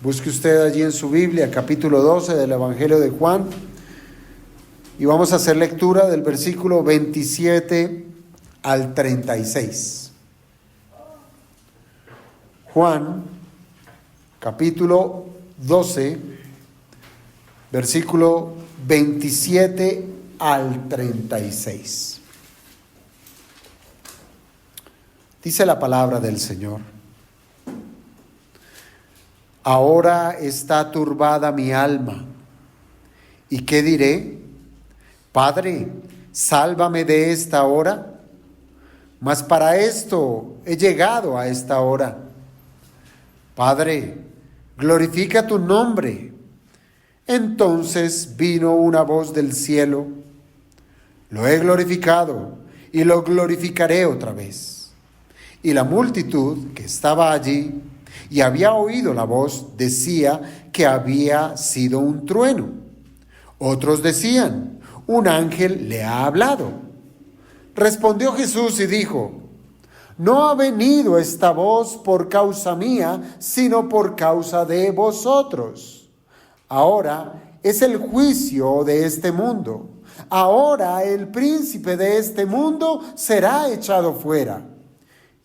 Busque usted allí en su Biblia, capítulo 12 del Evangelio de Juan, y vamos a hacer lectura del versículo 27 al 36. Juan, capítulo 12, versículo 27 al 36. Dice la palabra del Señor: Ahora está turbada mi alma, ¿y qué diré? Padre, sálvame de esta hora. Mas para esto he llegado a esta hora. Padre, glorifica tu nombre. Entonces vino una voz del cielo: Lo he glorificado y lo glorificaré otra vez. Y la multitud que estaba allí y había oído la voz decía que había sido un trueno. Otros decían: un ángel le ha hablado. Respondió Jesús y dijo: No ha venido esta voz por causa mía, sino por causa de vosotros. Ahora es el juicio de este mundo. Ahora el príncipe de este mundo será echado fuera.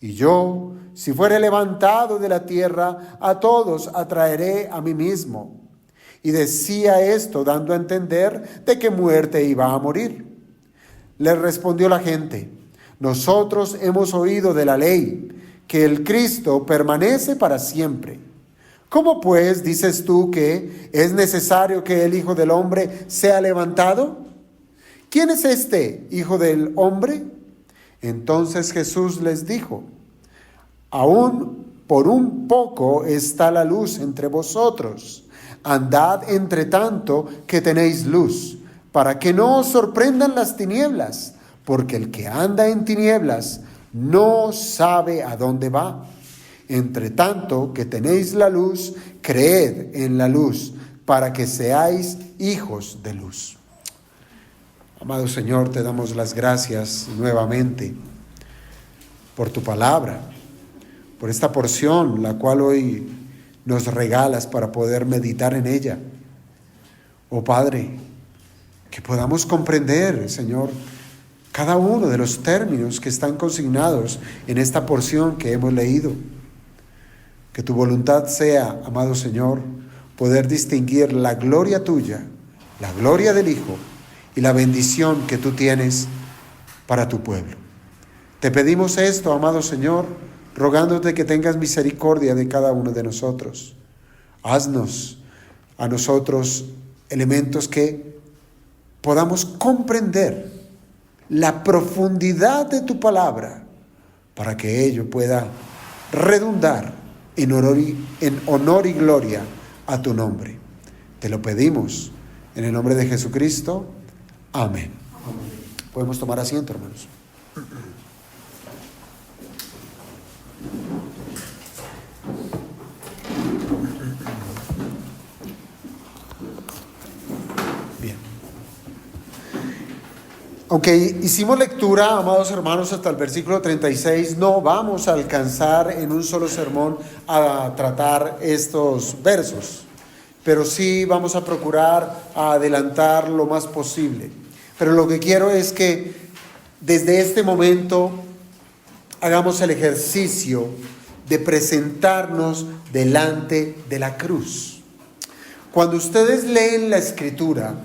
Y yo, si fuere levantado de la tierra, a todos atraeré a mí mismo. Y decía esto dando a entender de qué muerte iba a morir. Le respondió la gente: Nosotros hemos oído de la ley que el Cristo permanece para siempre. ¿Cómo pues dices tú que es necesario que el Hijo del Hombre sea levantado? ¿Quién es este Hijo del Hombre? Entonces Jesús les dijo: Aún por un poco está la luz entre vosotros. Andad entre tanto que tenéis luz, para que no os sorprendan las tinieblas, porque el que anda en tinieblas no sabe a dónde va. Entre tanto que tenéis la luz, creed en la luz, para que seáis hijos de luz. Amado Señor, te damos las gracias nuevamente por tu palabra, por esta porción, la cual hoy nos regalas para poder meditar en ella. Oh Padre, que podamos comprender, Señor, cada uno de los términos que están consignados en esta porción que hemos leído. Que tu voluntad sea, amado Señor, poder distinguir la gloria tuya, la gloria del Hijo y la bendición que tú tienes para tu pueblo. Te pedimos esto, amado Señor, rogándote que tengas misericordia de cada uno de nosotros. Haznos a nosotros elementos que podamos comprender la profundidad de tu palabra, para que ello pueda redundar en honor y gloria a tu nombre. Te lo pedimos en el nombre de Jesucristo. Amén. Podemos tomar asiento, hermanos. Bien. Aunque hicimos lectura, amados hermanos, hasta el versículo 36, no vamos a alcanzar en un solo sermón a tratar estos versos, pero sí vamos a procurar adelantar lo más posible. Pero lo que quiero es que desde este momento hagamos el ejercicio de presentarnos delante de la cruz. Cuando ustedes leen la Escritura,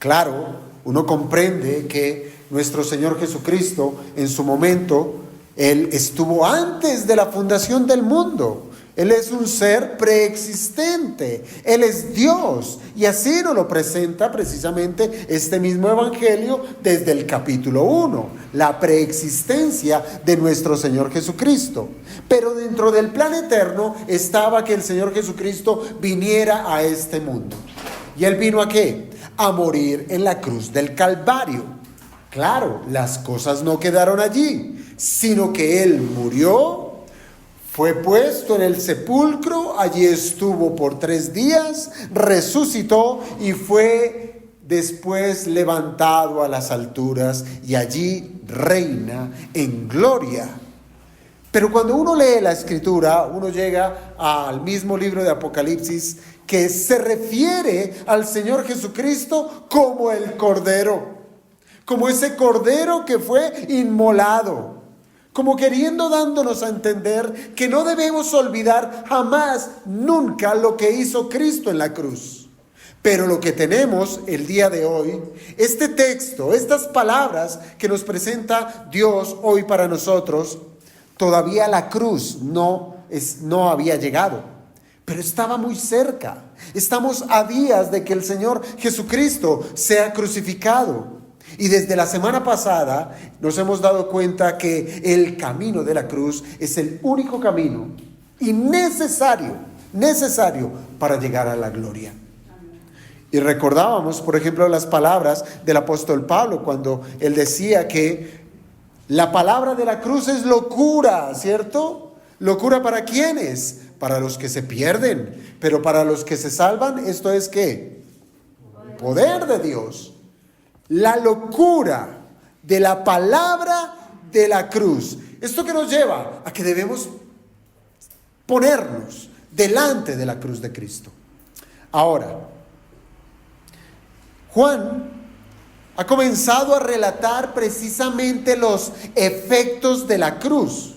claro, uno comprende que nuestro Señor Jesucristo, en su momento, Él estuvo antes de la fundación del mundo. Él es un ser preexistente. Él es Dios. Y así nos lo presenta precisamente este mismo Evangelio desde el capítulo 1. La preexistencia de nuestro Señor Jesucristo. Pero dentro del plan eterno estaba que el Señor Jesucristo viniera a este mundo. ¿Y Él vino a qué? A morir en la cruz del Calvario. Claro, las cosas no quedaron allí, sino que Él murió, fue puesto en el sepulcro, allí estuvo por 3 días, resucitó y fue después levantado a las alturas y allí reina en gloria. Pero cuando uno lee la Escritura, uno llega al mismo libro de Apocalipsis que se refiere al Señor Jesucristo como el Cordero, como ese Cordero que fue inmolado, como dándonos a entender que no debemos olvidar jamás, nunca lo que hizo Cristo en la cruz. Pero lo que tenemos el día de hoy, este texto, estas palabras que nos presenta Dios hoy para nosotros, todavía la cruz no había llegado, pero estaba muy cerca. Estamos a días de que el Señor Jesucristo sea crucificado. Y desde la semana pasada nos hemos dado cuenta que el camino de la cruz es el único camino y necesario para llegar a la gloria. Y recordábamos, por ejemplo, las palabras del apóstol Pablo cuando él decía que la palabra de la cruz es locura, ¿cierto? ¿Locura para quiénes? Para los que se pierden, pero para los que se salvan, ¿esto es qué? Poder de Dios. La locura de la palabra de la cruz. Esto que nos lleva a que debemos ponernos delante de la cruz de Cristo. Ahora, Juan ha comenzado a relatar precisamente los efectos de la cruz.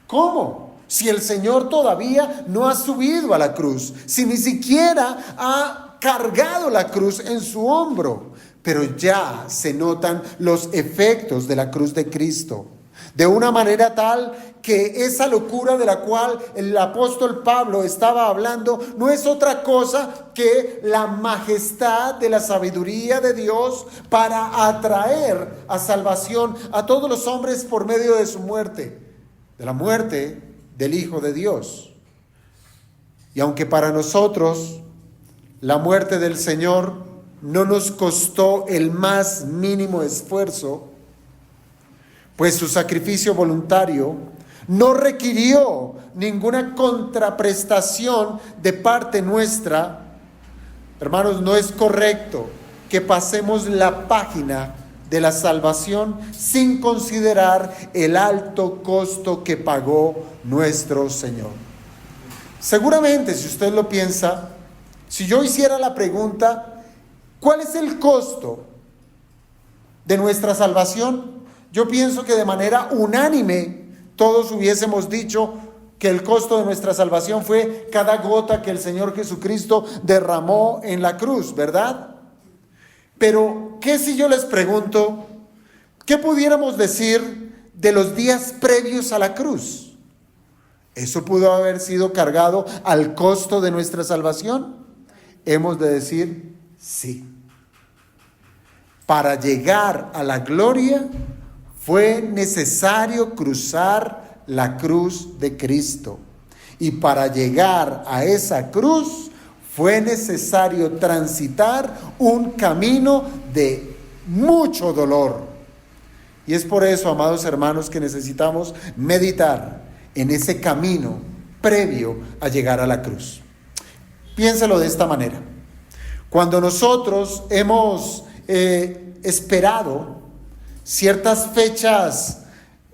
¿Cómo? Si el Señor todavía no ha subido a la cruz, si ni siquiera ha cargado la cruz en su hombro, pero ya se notan los efectos de la cruz de Cristo. De una manera tal que esa locura de la cual el apóstol Pablo estaba hablando no es otra cosa que la majestad de la sabiduría de Dios para atraer a salvación a todos los hombres por medio de su muerte, de la muerte del Hijo de Dios. Y aunque para nosotros la muerte del Señor no nos costó el más mínimo esfuerzo, pues su sacrificio voluntario no requirió ninguna contraprestación de parte nuestra. Hermanos, no es correcto que pasemos la página de la salvación sin considerar el alto costo que pagó nuestro Señor. Seguramente, si usted lo piensa, si yo hiciera la pregunta, ¿cuál es el costo de nuestra salvación? Yo pienso que de manera unánime todos hubiésemos dicho que el costo de nuestra salvación fue cada gota que el Señor Jesucristo derramó en la cruz, ¿verdad? Pero, ¿qué si yo les pregunto, qué pudiéramos decir de los días previos a la cruz? ¿Eso pudo haber sido cargado al costo de nuestra salvación? Hemos de decir sí. Para llegar a la gloria fue necesario cruzar la cruz de Cristo. Y para llegar a esa cruz fue necesario transitar un camino de mucho dolor. Y es por eso, amados hermanos, que necesitamos meditar en ese camino previo a llegar a la cruz. Piénselo de esta manera. Cuando nosotros hemos esperado ciertas fechas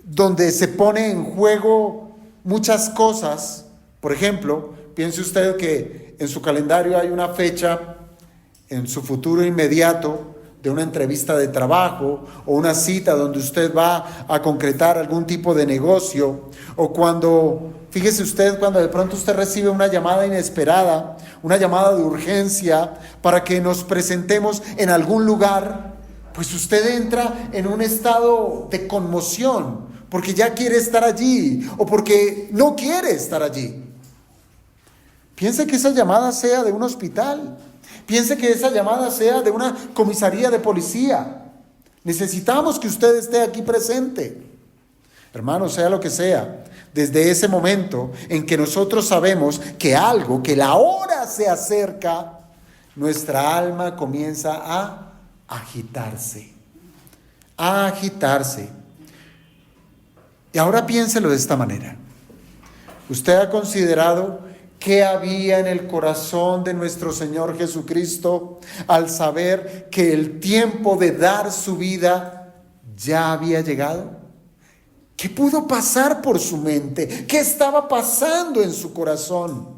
donde se pone en juego muchas cosas, por ejemplo, piense usted que en su calendario hay una fecha en su futuro inmediato de una entrevista de trabajo o una cita donde usted va a concretar algún tipo de negocio, o cuando, fíjese usted, cuando de pronto usted recibe una llamada inesperada, una llamada de urgencia para que nos presentemos en algún lugar, pues usted entra en un estado de conmoción porque ya quiere estar allí o porque no quiere estar allí. Piense que esa llamada sea de un hospital. Piense que esa llamada sea de una comisaría de policía. Necesitamos que usted esté aquí presente. Hermano, sea lo que sea, desde ese momento en que nosotros sabemos que la hora se acerca, nuestra alma comienza a agitarse. Y ahora piénselo de esta manera. ¿Usted ha considerado qué había en el corazón de nuestro Señor Jesucristo al saber que el tiempo de dar su vida ya había llegado? ¿Qué pudo pasar por su mente? ¿Qué estaba pasando en su corazón?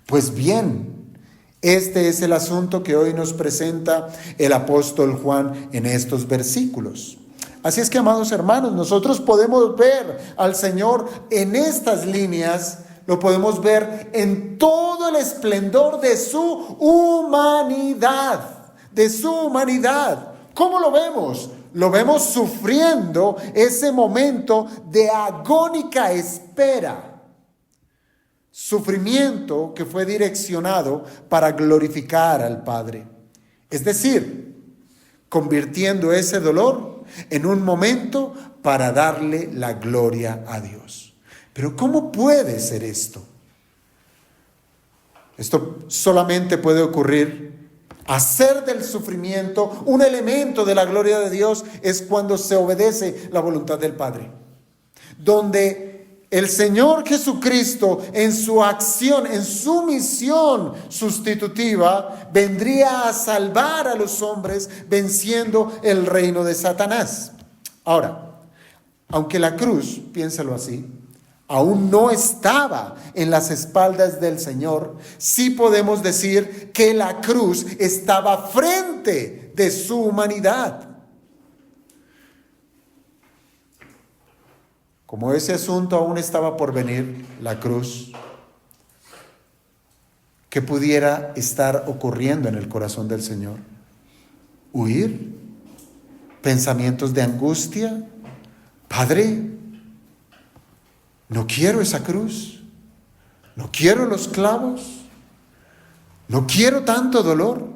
Pues bien, este es el asunto que hoy nos presenta el apóstol Juan en estos versículos. Así es que, amados hermanos, nosotros podemos ver al Señor en estas líneas, lo podemos ver en todo el esplendor de su humanidad, ¿Cómo lo vemos? Lo vemos sufriendo ese momento de agónica espera. Sufrimiento que fue direccionado para glorificar al Padre. Es decir, convirtiendo ese dolor en un momento para darle la gloria a Dios. Pero ¿cómo puede ser esto? Esto solamente puede ocurrir. Hacer del sufrimiento un elemento de la gloria de Dios es cuando se obedece la voluntad del Padre. Donde el Señor Jesucristo en su acción, en su misión sustitutiva, vendría a salvar a los hombres venciendo el reino de Satanás. Ahora, aunque la cruz, piénsalo así, aún no estaba en las espaldas del Señor, sí podemos decir que la cruz estaba frente de su humanidad. Como ese asunto aún estaba por venir, la cruz, ¿qué pudiera estar ocurriendo en el corazón del Señor? ¿Huir? ¿Pensamientos de angustia? Padre, no quiero esa cruz, no quiero los clavos, no quiero tanto dolor.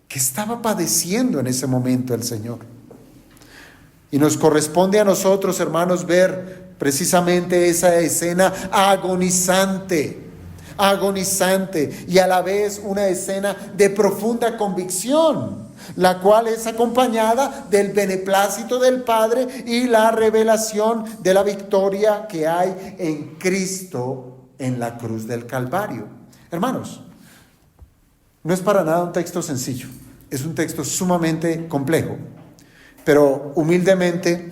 ¿Qué estaba padeciendo en ese momento el Señor? Y nos corresponde a nosotros, hermanos, ver precisamente esa escena agonizante y a la vez una escena de profunda convicción, la cual es acompañada del beneplácito del Padre y la revelación de la victoria que hay en Cristo en la cruz del Calvario. Hermanos, no es para nada un texto sencillo, es un texto sumamente complejo. Pero humildemente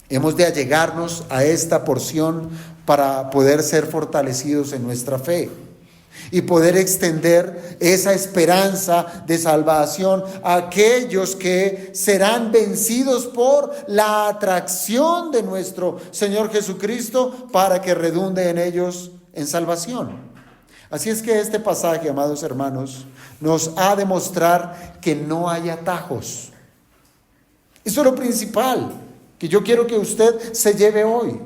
hemos de allegarnos a esta porción para poder ser fortalecidos en nuestra fe y poder extender esa esperanza de salvación a aquellos que serán vencidos por la atracción de nuestro Señor Jesucristo para que redunde en ellos en salvación. Así es que este pasaje, amados hermanos, nos ha de mostrar que no hay atajos. Eso es lo principal que yo quiero que usted se lleve hoy.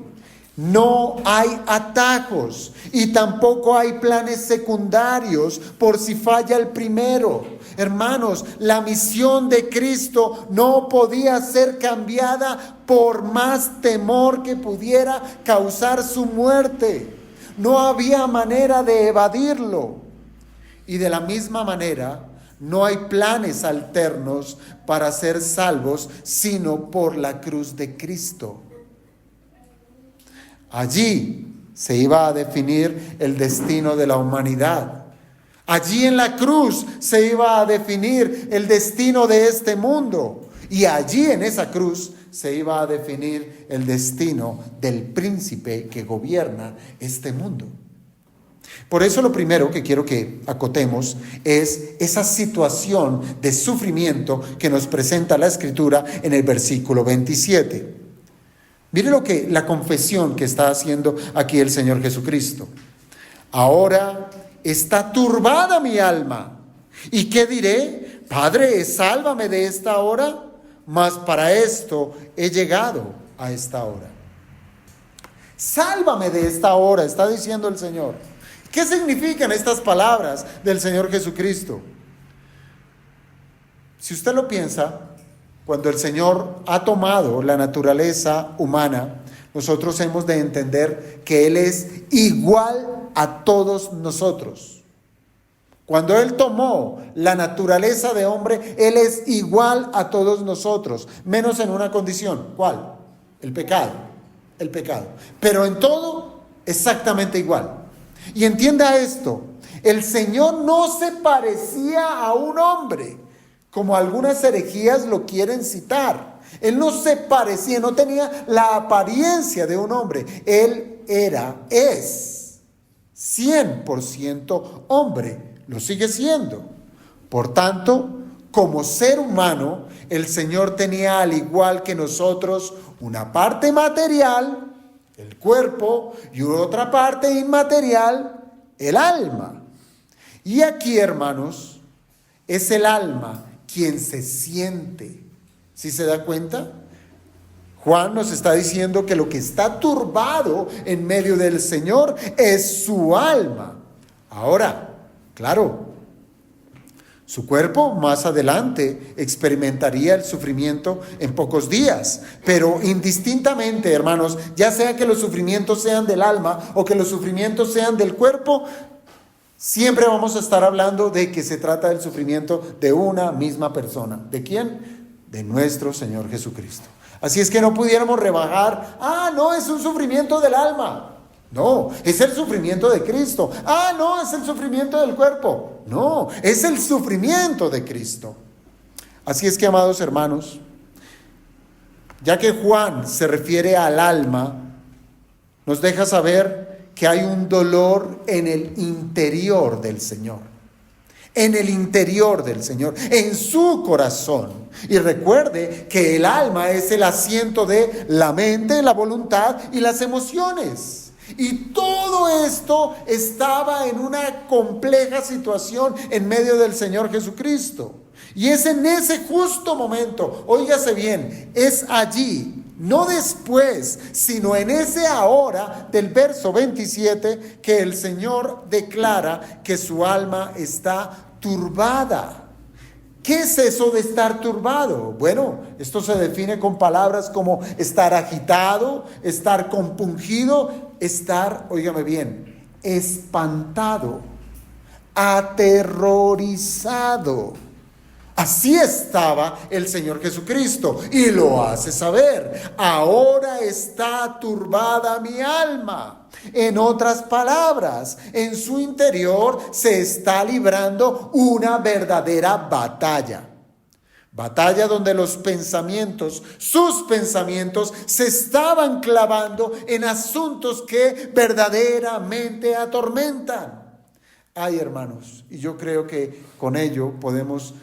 No hay atajos y tampoco hay planes secundarios por si falla el primero. Hermanos, la misión de Cristo no podía ser cambiada por más temor que pudiera causar su muerte. No había manera de evadirlo. Y de la misma manera, no hay planes alternos para ser salvos, sino por la cruz de Cristo. Allí se iba a definir el destino de la humanidad. Allí en la cruz se iba a definir el destino de este mundo. Y allí en esa cruz se iba a definir el destino del príncipe que gobierna este mundo. Por eso lo primero que quiero que acotemos es esa situación de sufrimiento que nos presenta la Escritura en el versículo 27. Mire la confesión que está haciendo aquí el Señor Jesucristo. Ahora está turbada mi alma. ¿Y qué diré? Padre, sálvame de esta hora, mas para esto he llegado a esta hora. Sálvame de esta hora, está diciendo el Señor. ¿Qué significan estas palabras del Señor Jesucristo? Si usted lo piensa, cuando el Señor ha tomado la naturaleza humana, nosotros hemos de entender que Él es igual a todos nosotros. Cuando Él tomó la naturaleza de hombre, Él es igual a todos nosotros, menos en una condición. ¿Cuál? El pecado. Pero en todo, exactamente igual. Y entienda esto, el Señor no se parecía a un hombre, como algunas herejías lo quieren citar. Él no se parecía, no tenía la apariencia de un hombre. Él es 100% hombre, lo sigue siendo. Por tanto, como ser humano, el Señor tenía, al igual que nosotros, una parte material, el cuerpo, y otra parte inmaterial, el alma. Y aquí, hermanos, es el alma quien se siente. ¿Sí se da cuenta? Juan nos está diciendo que lo que está turbado en medio del Señor es su alma. Ahora, claro, su cuerpo más adelante experimentaría el sufrimiento en pocos días, pero indistintamente, hermanos, ya sea que los sufrimientos sean del alma o que los sufrimientos sean del cuerpo, siempre vamos a estar hablando de que se trata del sufrimiento de una misma persona. ¿De quién? De nuestro Señor Jesucristo. Así es que no pudiéramos rebajar, no, es un sufrimiento del alma. No, es el sufrimiento de Cristo. No, es el sufrimiento del cuerpo. No, es el sufrimiento de Cristo. Así es que, amados hermanos, ya que Juan se refiere al alma, nos deja saber que hay un dolor en el interior del Señor. En el interior del Señor, en su corazón. Y recuerde que el alma es el asiento de la mente, la voluntad y las emociones. Y todo esto estaba en una compleja situación en medio del Señor Jesucristo. Y es en ese justo momento, óigase bien, es allí, no después, sino en ese ahora del verso 27, que el Señor declara que su alma está turbada. ¿Qué es eso de estar turbado? Bueno, esto se define con palabras como estar agitado, estar compungido, estar, óigame bien, espantado, aterrorizado. Así estaba el Señor Jesucristo y lo hace saber. Ahora está turbada mi alma. En otras palabras, en su interior se está librando una verdadera batalla. Batalla donde los pensamientos, sus pensamientos, se estaban clavando en asuntos que verdaderamente atormentan. Ay, hermanos, y yo creo que con ello podemos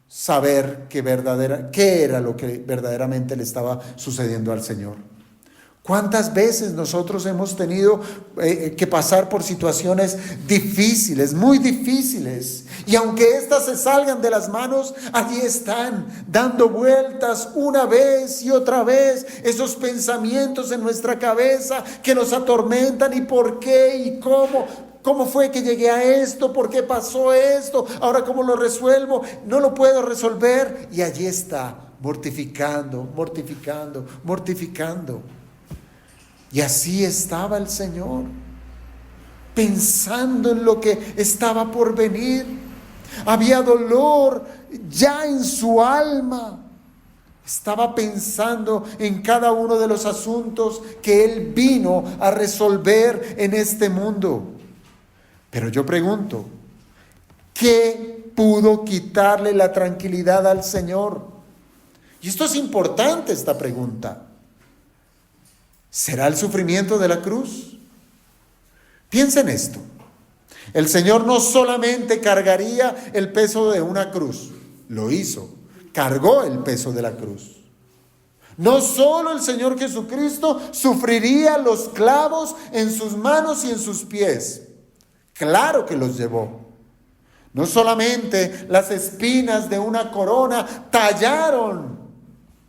saber qué era lo que verdaderamente le estaba sucediendo al Señor. ¿Cuántas veces nosotros hemos tenido que pasar por situaciones difíciles, muy difíciles? Y aunque éstas se salgan de las manos, allí están, dando vueltas una vez y otra vez, esos pensamientos en nuestra cabeza que nos atormentan. ¿Y por qué? ¿Y cómo? ¿Cómo fue que llegué a esto? ¿Por qué pasó esto? ¿Ahora cómo lo resuelvo? No lo puedo resolver. Y allí está, mortificando. Y así estaba el Señor, pensando en lo que estaba por venir. Había dolor ya en su alma. Estaba pensando en cada uno de los asuntos que Él vino a resolver en este mundo. Pero yo pregunto, ¿qué pudo quitarle la tranquilidad al Señor? Y esto es importante, esta pregunta. ¿Será el sufrimiento de la cruz? Piensa en esto. El Señor no solamente cargaría el peso de una cruz, lo hizo, cargó el peso de la cruz. No solo el Señor Jesucristo sufriría los clavos en sus manos y en sus pies, claro que los llevó. No solamente las espinas de una corona tallaron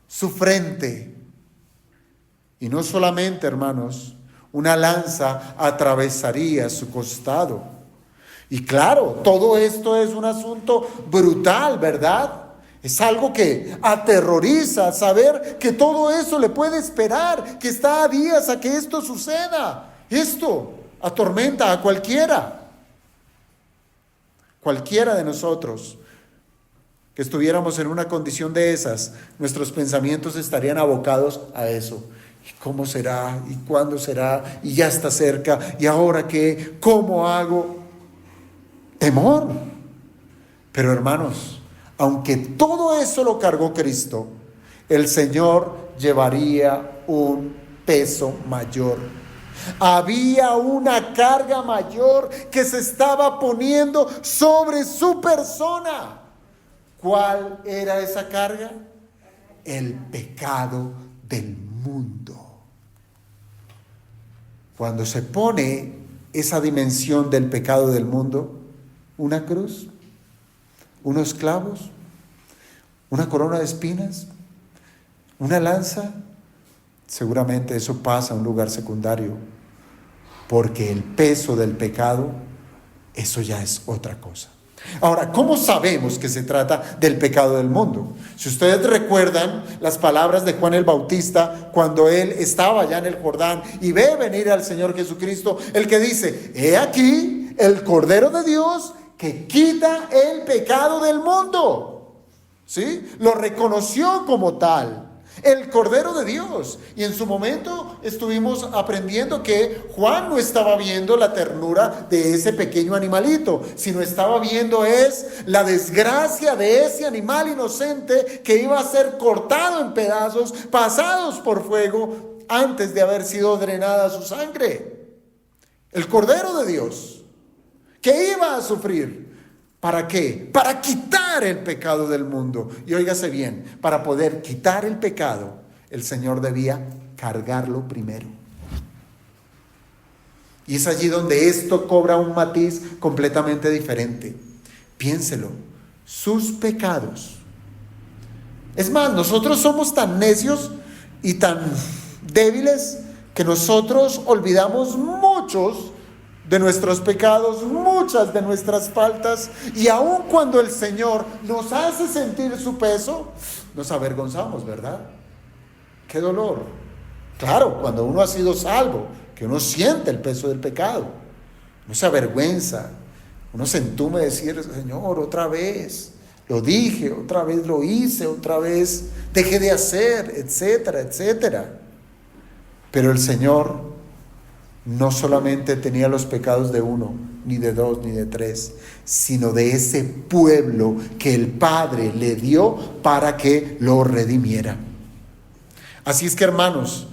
su frente. Y no solamente, hermanos, una lanza atravesaría su costado. Y claro, todo esto es un asunto brutal, ¿verdad? Es algo que aterroriza saber que todo eso le puede esperar, que está a días a que esto suceda. Esto atormenta a cualquiera. Cualquiera de nosotros que estuviéramos en una condición de esas, nuestros pensamientos estarían abocados a eso. ¿Cómo será? ¿Y cuándo será? Y ya está cerca. ¿Y ahora qué? ¿Cómo hago? Temor. Pero hermanos, aunque todo eso lo cargó Cristo, el Señor llevaría un peso mayor. Había una carga mayor que se estaba poniendo sobre su persona. ¿Cuál era esa carga? El pecado del mundo. Cuando se pone esa dimensión del pecado del mundo, una cruz, unos clavos, una corona de espinas, una lanza, seguramente eso pasa a un lugar secundario, porque el peso del pecado, eso ya es otra cosa. Ahora, ¿cómo sabemos que se trata del pecado del mundo? Si ustedes recuerdan las palabras de Juan el Bautista cuando él estaba allá en el Jordán y ve venir al Señor Jesucristo, el que dice: he aquí el Cordero de Dios que quita el pecado del mundo. ¿Sí? Lo reconoció como tal. El Cordero de Dios. Y en su momento estuvimos aprendiendo que Juan no estaba viendo la ternura de ese pequeño animalito, sino estaba viendo la desgracia de ese animal inocente que iba a ser cortado en pedazos, pasados por fuego, antes de haber sido drenada su sangre. El Cordero de Dios, que iba a sufrir. ¿Para qué? Para quitar el pecado del mundo. Y óigase bien, para poder quitar el pecado, el Señor debía cargarlo primero. Y es allí donde esto cobra un matiz completamente diferente. Piénselo, sus pecados. Es más, nosotros somos tan necios y tan débiles que nosotros olvidamos muchos de nuestros pecados, muchas de nuestras faltas, y aun cuando el Señor nos hace sentir su peso, nos avergonzamos, ¿verdad? ¡Qué dolor! Claro, cuando uno ha sido salvo, que uno siente el peso del pecado, uno se avergüenza, uno se entume de decir: Señor, otra vez lo dije, otra vez lo hice, otra vez dejé de hacer, etcétera, etcétera. Pero el Señor no solamente tenía los pecados de uno, ni de dos, ni de tres, sino de ese pueblo que el Padre le dio para que lo redimiera. Así es que, hermanos,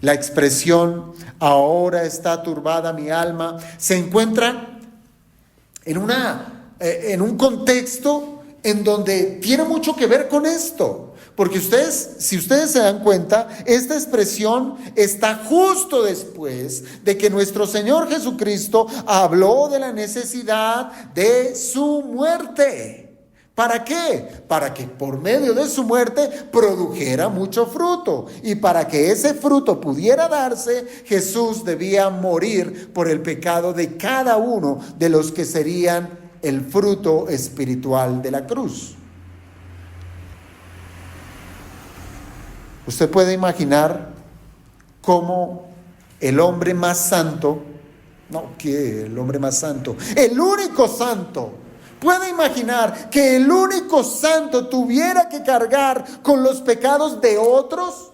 la expresión "ahora está turbada mi alma" se encuentra en un contexto en donde tiene mucho que ver con esto. Porque si ustedes se dan cuenta, esta expresión está justo después de que nuestro Señor Jesucristo habló de la necesidad de su muerte. ¿Para qué? Para que por medio de su muerte produjera mucho fruto. Y para que ese fruto pudiera darse, Jesús debía morir por el pecado de cada uno de los que serían el fruto espiritual de la cruz. Usted puede imaginar cómo el hombre más santo, el hombre más santo, el único santo, puede imaginar que el único santo tuviera que cargar con los pecados de otros.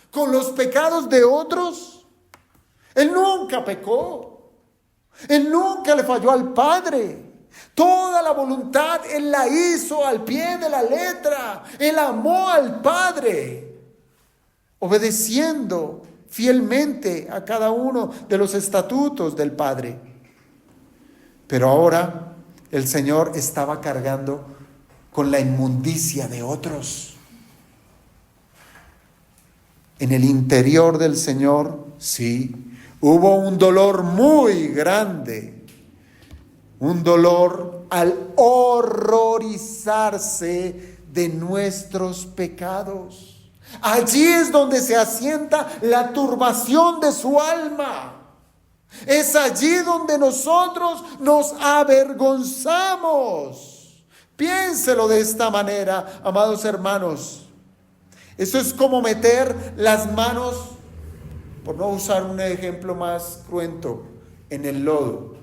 ¿Con los pecados de otros? Él nunca pecó. Él nunca le falló al Padre. Toda la voluntad Él la hizo al pie de la letra. Él amó al Padre, obedeciendo fielmente a cada uno de los estatutos del Padre. Pero ahora el Señor estaba cargando con la inmundicia de otros. En el interior del Señor, sí, hubo un dolor muy grande. Un dolor al horrorizarse de nuestros pecados. Allí es donde se asienta la turbación de su alma. Es allí donde nosotros nos avergonzamos. Piénselo de esta manera, amados hermanos. Eso es como meter las manos, por no usar un ejemplo más cruento, en el lodo.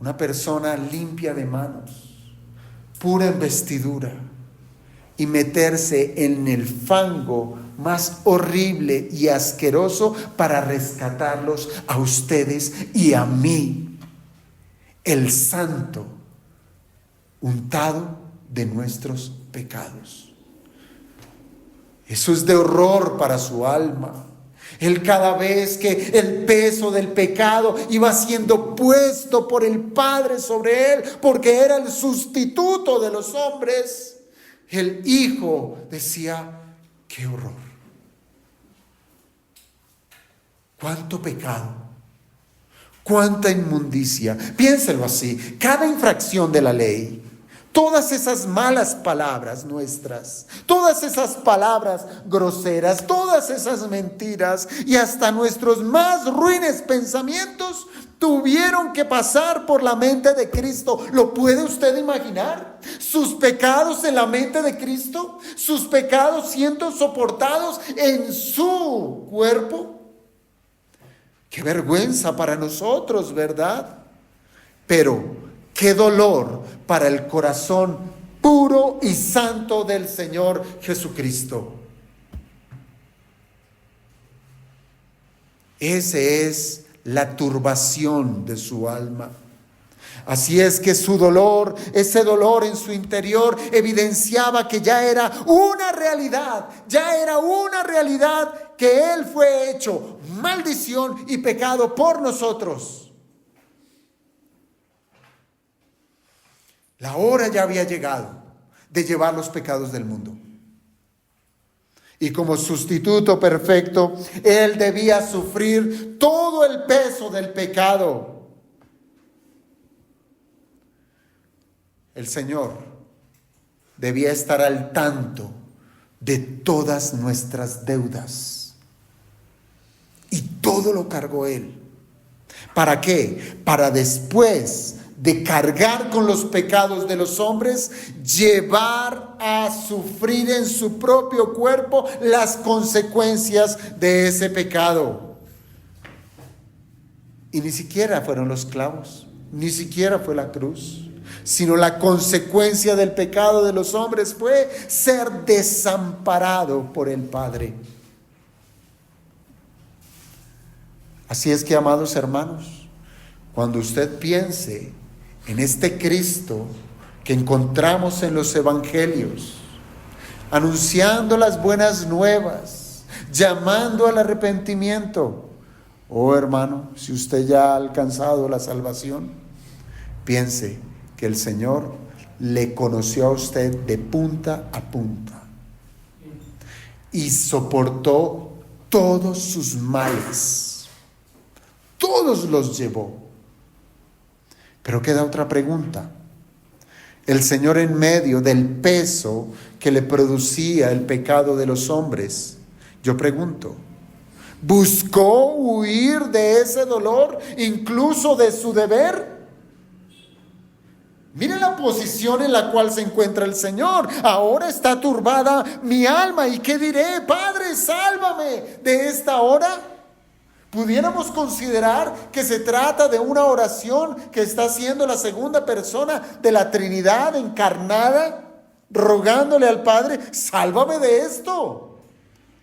Una persona limpia de manos, pura en vestidura, y meterse en el fango más horrible y asqueroso para rescatarlos a ustedes y a mí, el santo untado de nuestros pecados. Eso es de horror para su alma. Él, cada vez que el peso del pecado iba siendo puesto por el Padre sobre él, porque era el sustituto de los hombres, el Hijo decía: ¡qué horror! ¡Cuánto pecado! ¡Cuánta inmundicia! Piénselo así: cada infracción de la ley, todas esas malas palabras nuestras, todas esas palabras groseras, todas esas mentiras y hasta nuestros más ruines pensamientos tuvieron que pasar por la mente de Cristo. ¿Lo puede usted imaginar? Sus pecados en la mente de Cristo, sus pecados siendo soportados en su cuerpo. Qué vergüenza para nosotros, ¿verdad? Pero qué dolor para el corazón puro y santo del Señor Jesucristo. Ese es la turbación de su alma. Así es que su dolor, ese dolor en su interior, evidenciaba que ya era una realidad que Él fue hecho maldición y pecado por nosotros. La hora ya había llegado de llevar los pecados del mundo. Y como sustituto perfecto, Él debía sufrir todo el peso del pecado. El Señor debía estar al tanto de todas nuestras deudas. Y todo lo cargó Él. ¿Para qué? Para después de cargar con los pecados de los hombres, llevar a sufrir en su propio cuerpo las consecuencias de ese pecado. Y ni siquiera fueron los clavos, ni siquiera fue la cruz, sino la consecuencia del pecado de los hombres fue ser desamparado por el Padre. Así es que, amados hermanos, cuando usted piense en este Cristo que encontramos en los evangelios, anunciando las buenas nuevas, llamando al arrepentimiento, oh hermano, si usted ya ha alcanzado la salvación, piense que el Señor le conoció a usted de punta a punta y soportó todos sus males, todos los llevó. Pero queda otra pregunta. El Señor, en medio del peso que le producía el pecado de los hombres, yo pregunto, ¿buscó huir de ese dolor, incluso de su deber? Miren la posición en la cual se encuentra el Señor. Ahora está turbada mi alma. ¿Y qué diré? Padre, sálvame de esta hora. Pudiéramos considerar que se trata de una oración que está haciendo la segunda persona de la Trinidad encarnada, rogándole al Padre: sálvame de esto,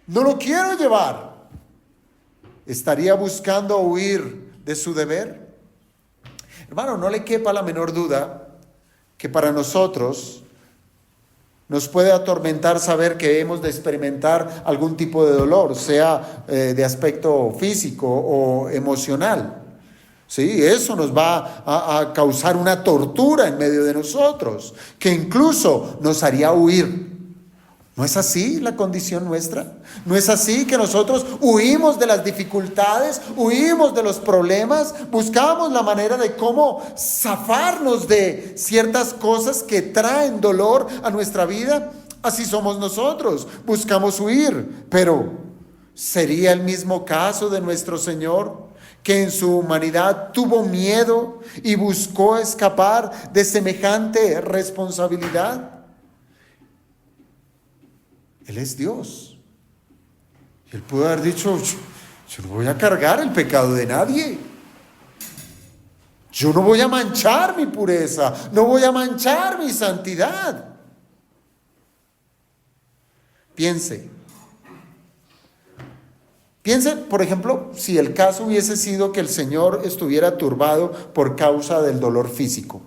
no lo quiero llevar. ¿Estaría buscando huir de su deber? Hermano, no le quepa la menor duda que para nosotros nos puede atormentar saber que hemos de experimentar algún tipo de dolor, sea de aspecto físico o emocional. Sí, eso nos va a causar una tortura en medio de nosotros, que incluso nos haría huir. ¿No es así la condición nuestra? ¿No es así que nosotros huimos de las dificultades, huimos de los problemas, buscamos la manera de cómo zafarnos de ciertas cosas que traen dolor a nuestra vida? Así somos nosotros, buscamos huir. Pero ¿sería el mismo caso de nuestro Señor, que en su humanidad tuvo miedo y buscó escapar de semejante responsabilidad? Él es Dios. Él pudo haber dicho: yo no voy a cargar el pecado de nadie. Yo no voy a manchar mi pureza, no voy a manchar mi santidad. Piense, por ejemplo, si el caso hubiese sido que el Señor estuviera turbado por causa del dolor físico.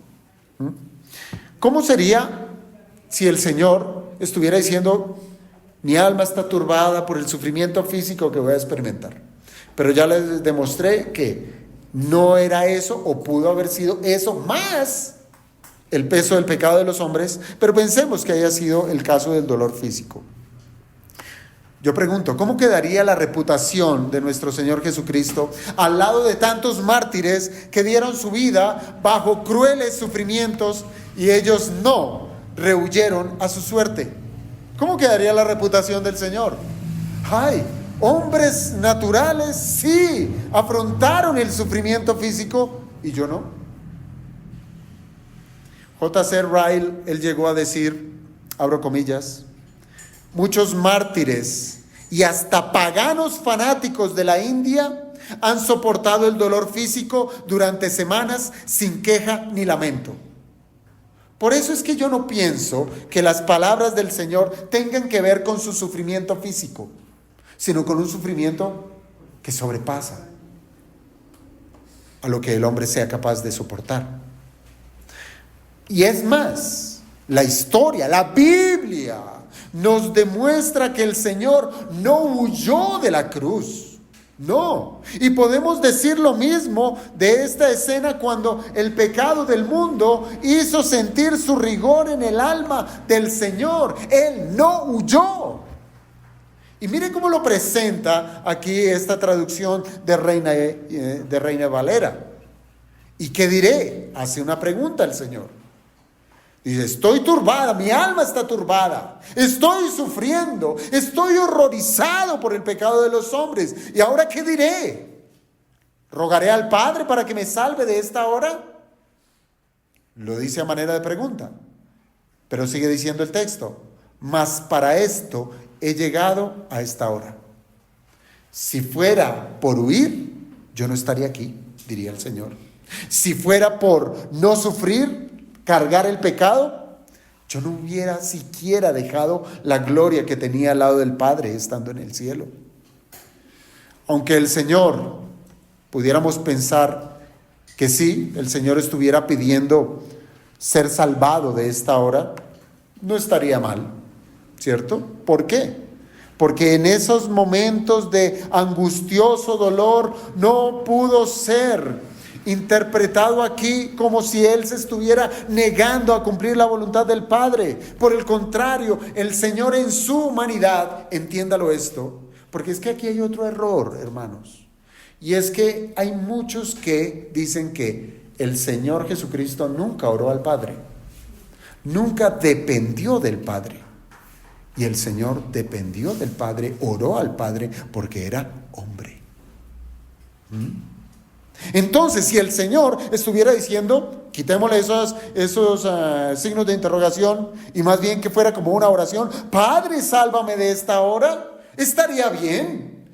¿Cómo sería si el Señor estuviera diciendo, mi alma está turbada por el sufrimiento físico que voy a experimentar? Pero ya les demostré que no era eso, o pudo haber sido eso más el peso del pecado de los hombres, pero pensemos que haya sido el caso del dolor físico. Yo pregunto, ¿cómo quedaría la reputación de nuestro Señor Jesucristo al lado de tantos mártires que dieron su vida bajo crueles sufrimientos y ellos no rehuyeron a su suerte? ¿Cómo quedaría la reputación del Señor? ¡Ay! Hombres naturales sí afrontaron el sufrimiento físico y yo no. J.C. Ryle, él llegó a decir, abro comillas, muchos mártires y hasta paganos fanáticos de la India han soportado el dolor físico durante semanas sin queja ni lamento. Por eso es que yo no pienso que las palabras del Señor tengan que ver con su sufrimiento físico, sino con un sufrimiento que sobrepasa a lo que el hombre sea capaz de soportar. Y es más, la historia, la Biblia, nos demuestra que el Señor no huyó de la cruz. No. Y podemos decir lo mismo de esta escena cuando el pecado del mundo hizo sentir su rigor en el alma del Señor. Él no huyó. Y mire cómo lo presenta aquí esta traducción de Reina Valera. ¿Y qué diré? Hace una pregunta el Señor. Dice, estoy turbada, mi alma está turbada, estoy sufriendo, estoy horrorizado por el pecado de los hombres. ¿Y ahora qué diré? ¿Rogaré al Padre para que me salve de esta hora? Lo dice a manera de pregunta, pero sigue diciendo el texto, mas para esto he llegado a esta hora. Si fuera por huir, yo no estaría aquí, diría el Señor. Si fuera por no sufrir, cargar el pecado, yo no hubiera siquiera dejado la gloria que tenía al lado del Padre estando en el cielo. Aunque el Señor, pudiéramos pensar que sí, el Señor estuviera pidiendo ser salvado de esta hora, no estaría mal, ¿cierto? ¿Por qué? Porque en esos momentos de angustioso dolor no pudo ser interpretado aquí como si Él se estuviera negando a cumplir la voluntad del Padre. Por el contrario, el Señor en su humanidad, entiéndalo esto, porque es que aquí hay otro error, hermanos, y es que hay muchos que dicen que el Señor Jesucristo nunca oró al Padre, nunca dependió del Padre, y el Señor dependió del Padre, oró al Padre porque era hombre. Entonces, si el Señor estuviera diciendo, quitémosle esos signos de interrogación y más bien que fuera como una oración, Padre, sálvame de esta hora, estaría bien,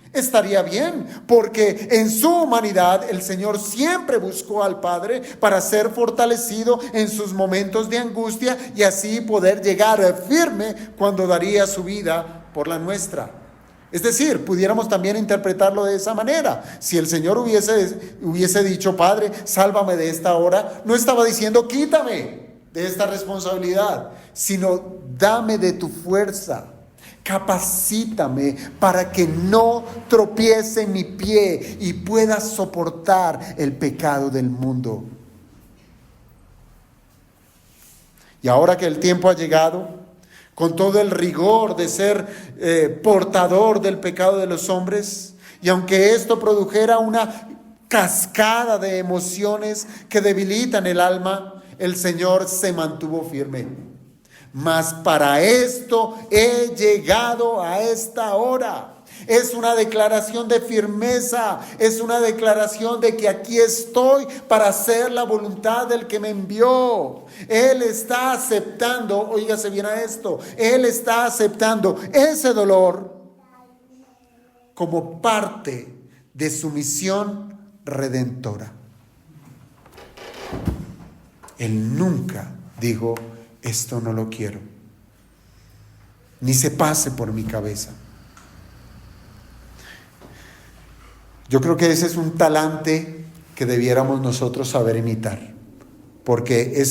porque en su humanidad el Señor siempre buscó al Padre para ser fortalecido en sus momentos de angustia y así poder llegar firme cuando daría su vida por la nuestra. Es decir, pudiéramos también interpretarlo de esa manera. Si el Señor hubiese dicho, Padre, sálvame de esta hora, no estaba diciendo, quítame de esta responsabilidad, sino dame de tu fuerza, capacítame para que no tropiece mi pie y pueda soportar el pecado del mundo. Y ahora que el tiempo ha llegado, con todo el rigor de ser portador del pecado de los hombres, y aunque esto produjera una cascada de emociones que debilitan el alma, el Señor se mantuvo firme. Mas para esto he llegado a esta hora. Es una declaración de firmeza, es una declaración de que aquí estoy para hacer la voluntad del que me envió. Él está aceptando, óigase bien a esto, Él está aceptando ese dolor como parte de su misión redentora. Él nunca dijo, esto no lo quiero. ni se pase por mi cabeza. Yo creo que ese es un talante que debiéramos nosotros saber imitar, porque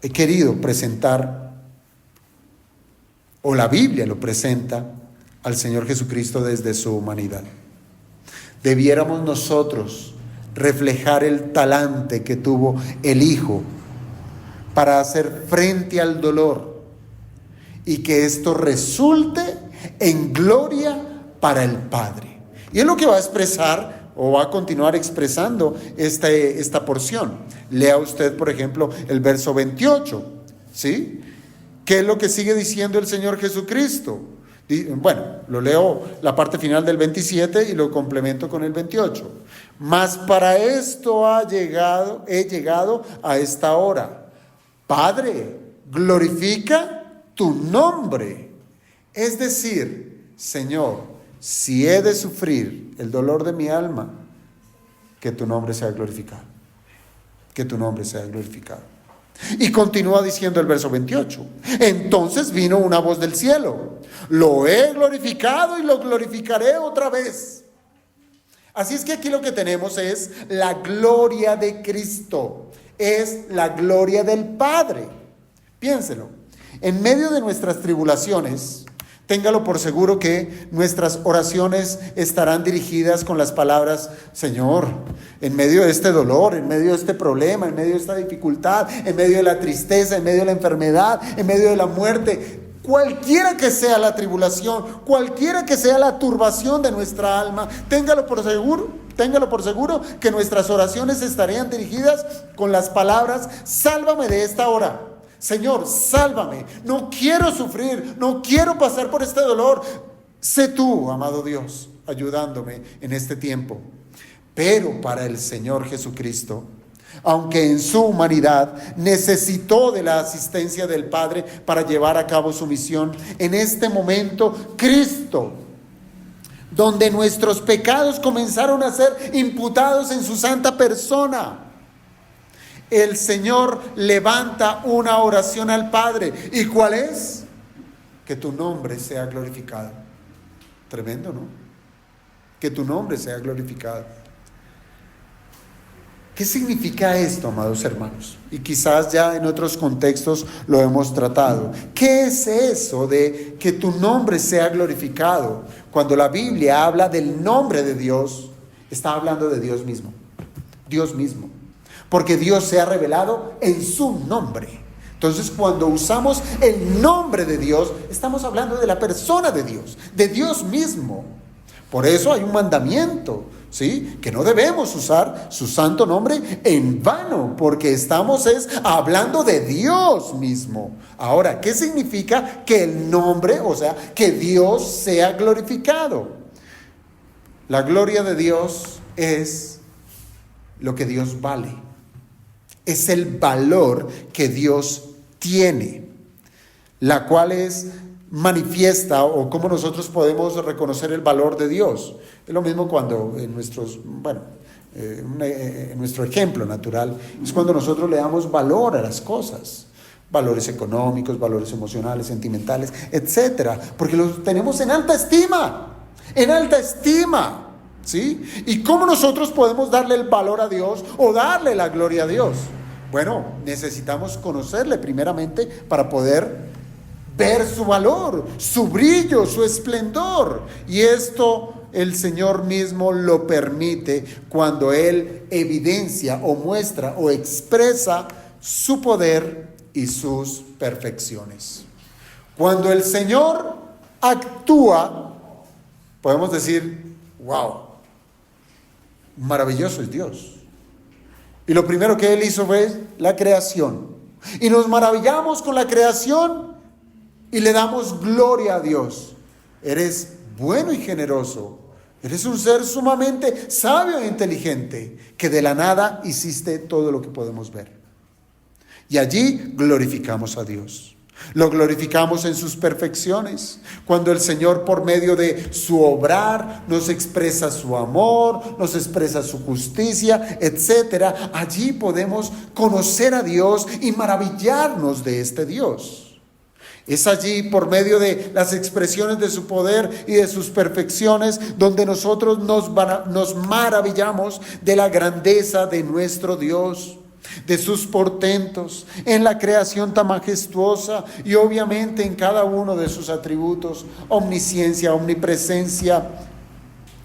he querido presentar, o la Biblia lo presenta, al Señor Jesucristo desde su humanidad. Debiéramos nosotros reflejar el talante que tuvo el Hijo para hacer frente al dolor y que esto resulte en gloria para el Padre. Y es lo que va a expresar o va a continuar expresando esta porción. Lea usted, por ejemplo, el verso 28, ¿sí? ¿Qué es lo que sigue diciendo el Señor Jesucristo? Bueno, lo leo la parte final del 27 y lo complemento con el 28. Mas para esto he llegado a esta hora. Padre, glorifica tu nombre. Es decir, Señor, si he de sufrir el dolor de mi alma, que tu nombre sea glorificado. Que tu nombre sea glorificado. Y continúa diciendo el verso 28. Entonces vino una voz del cielo. Lo he glorificado y lo glorificaré otra vez. Así es que aquí lo que tenemos es la gloria de Cristo. Es la gloria del Padre. Piénselo. En medio de nuestras tribulaciones, téngalo por seguro que nuestras oraciones estarán dirigidas con las palabras: Señor, en medio de este dolor, en medio de este problema, en medio de esta dificultad, en medio de la tristeza, en medio de la enfermedad, en medio de la muerte, cualquiera que sea la tribulación, cualquiera que sea la turbación de nuestra alma, téngalo por seguro que nuestras oraciones estarían dirigidas con las palabras: sálvame de esta hora. Señor, sálvame, no quiero sufrir, no quiero pasar por este dolor. Sé tú, amado Dios, ayudándome en este tiempo. Pero para el Señor Jesucristo, aunque en su humanidad necesitó de la asistencia del Padre para llevar a cabo su misión, en este momento Cristo, donde nuestros pecados comenzaron a ser imputados en su santa persona, el Señor levanta una oración al Padre. ¿Y cuál es? Que tu nombre sea glorificado. Tremendo, ¿no? Que tu nombre sea glorificado. ¿Qué significa esto, amados hermanos? Y quizás ya en otros contextos lo hemos tratado. ¿Qué es eso de que tu nombre sea glorificado? Cuando la Biblia habla del nombre de Dios, está hablando de Dios mismo. Dios mismo. Porque Dios se ha revelado en su nombre. Entonces, cuando usamos el nombre de Dios, estamos hablando de la persona de Dios mismo. Por eso hay un mandamiento, ¿sí? Que no debemos usar su santo nombre en vano, porque estamos hablando de Dios mismo. Ahora, ¿qué significa que el nombre, o sea, que Dios sea glorificado? La gloria de Dios es lo que Dios vale. Es el valor que Dios tiene, la cual es manifiesta, o cómo nosotros podemos reconocer el valor de Dios. Es lo mismo cuando en nuestro ejemplo natural, es cuando nosotros le damos valor a las cosas, valores económicos, valores emocionales, sentimentales, etcétera, porque los tenemos en alta estima, ¿sí? ¿Y cómo nosotros podemos darle el valor a Dios o darle la gloria a Dios? Bueno, necesitamos conocerle primeramente para poder ver su valor, su brillo, su esplendor. Y esto el Señor mismo lo permite cuando Él evidencia o muestra o expresa su poder y sus perfecciones. Cuando el Señor actúa, podemos decir: wow, maravilloso es Dios. Y lo primero que Él hizo fue la creación. Y nos maravillamos con la creación y le damos gloria a Dios. Eres bueno y generoso. Eres un ser sumamente sabio e inteligente, que de la nada hiciste todo lo que podemos ver. Y allí glorificamos a Dios. Lo glorificamos en sus perfecciones, cuando el Señor por medio de su obrar nos expresa su amor, nos expresa su justicia, etc. Allí podemos conocer a Dios y maravillarnos de este Dios. Es allí por medio de las expresiones de su poder y de sus perfecciones donde nosotros nos maravillamos de la grandeza de nuestro Dios, de sus portentos, en la creación tan majestuosa y obviamente en cada uno de sus atributos: omnisciencia, omnipresencia,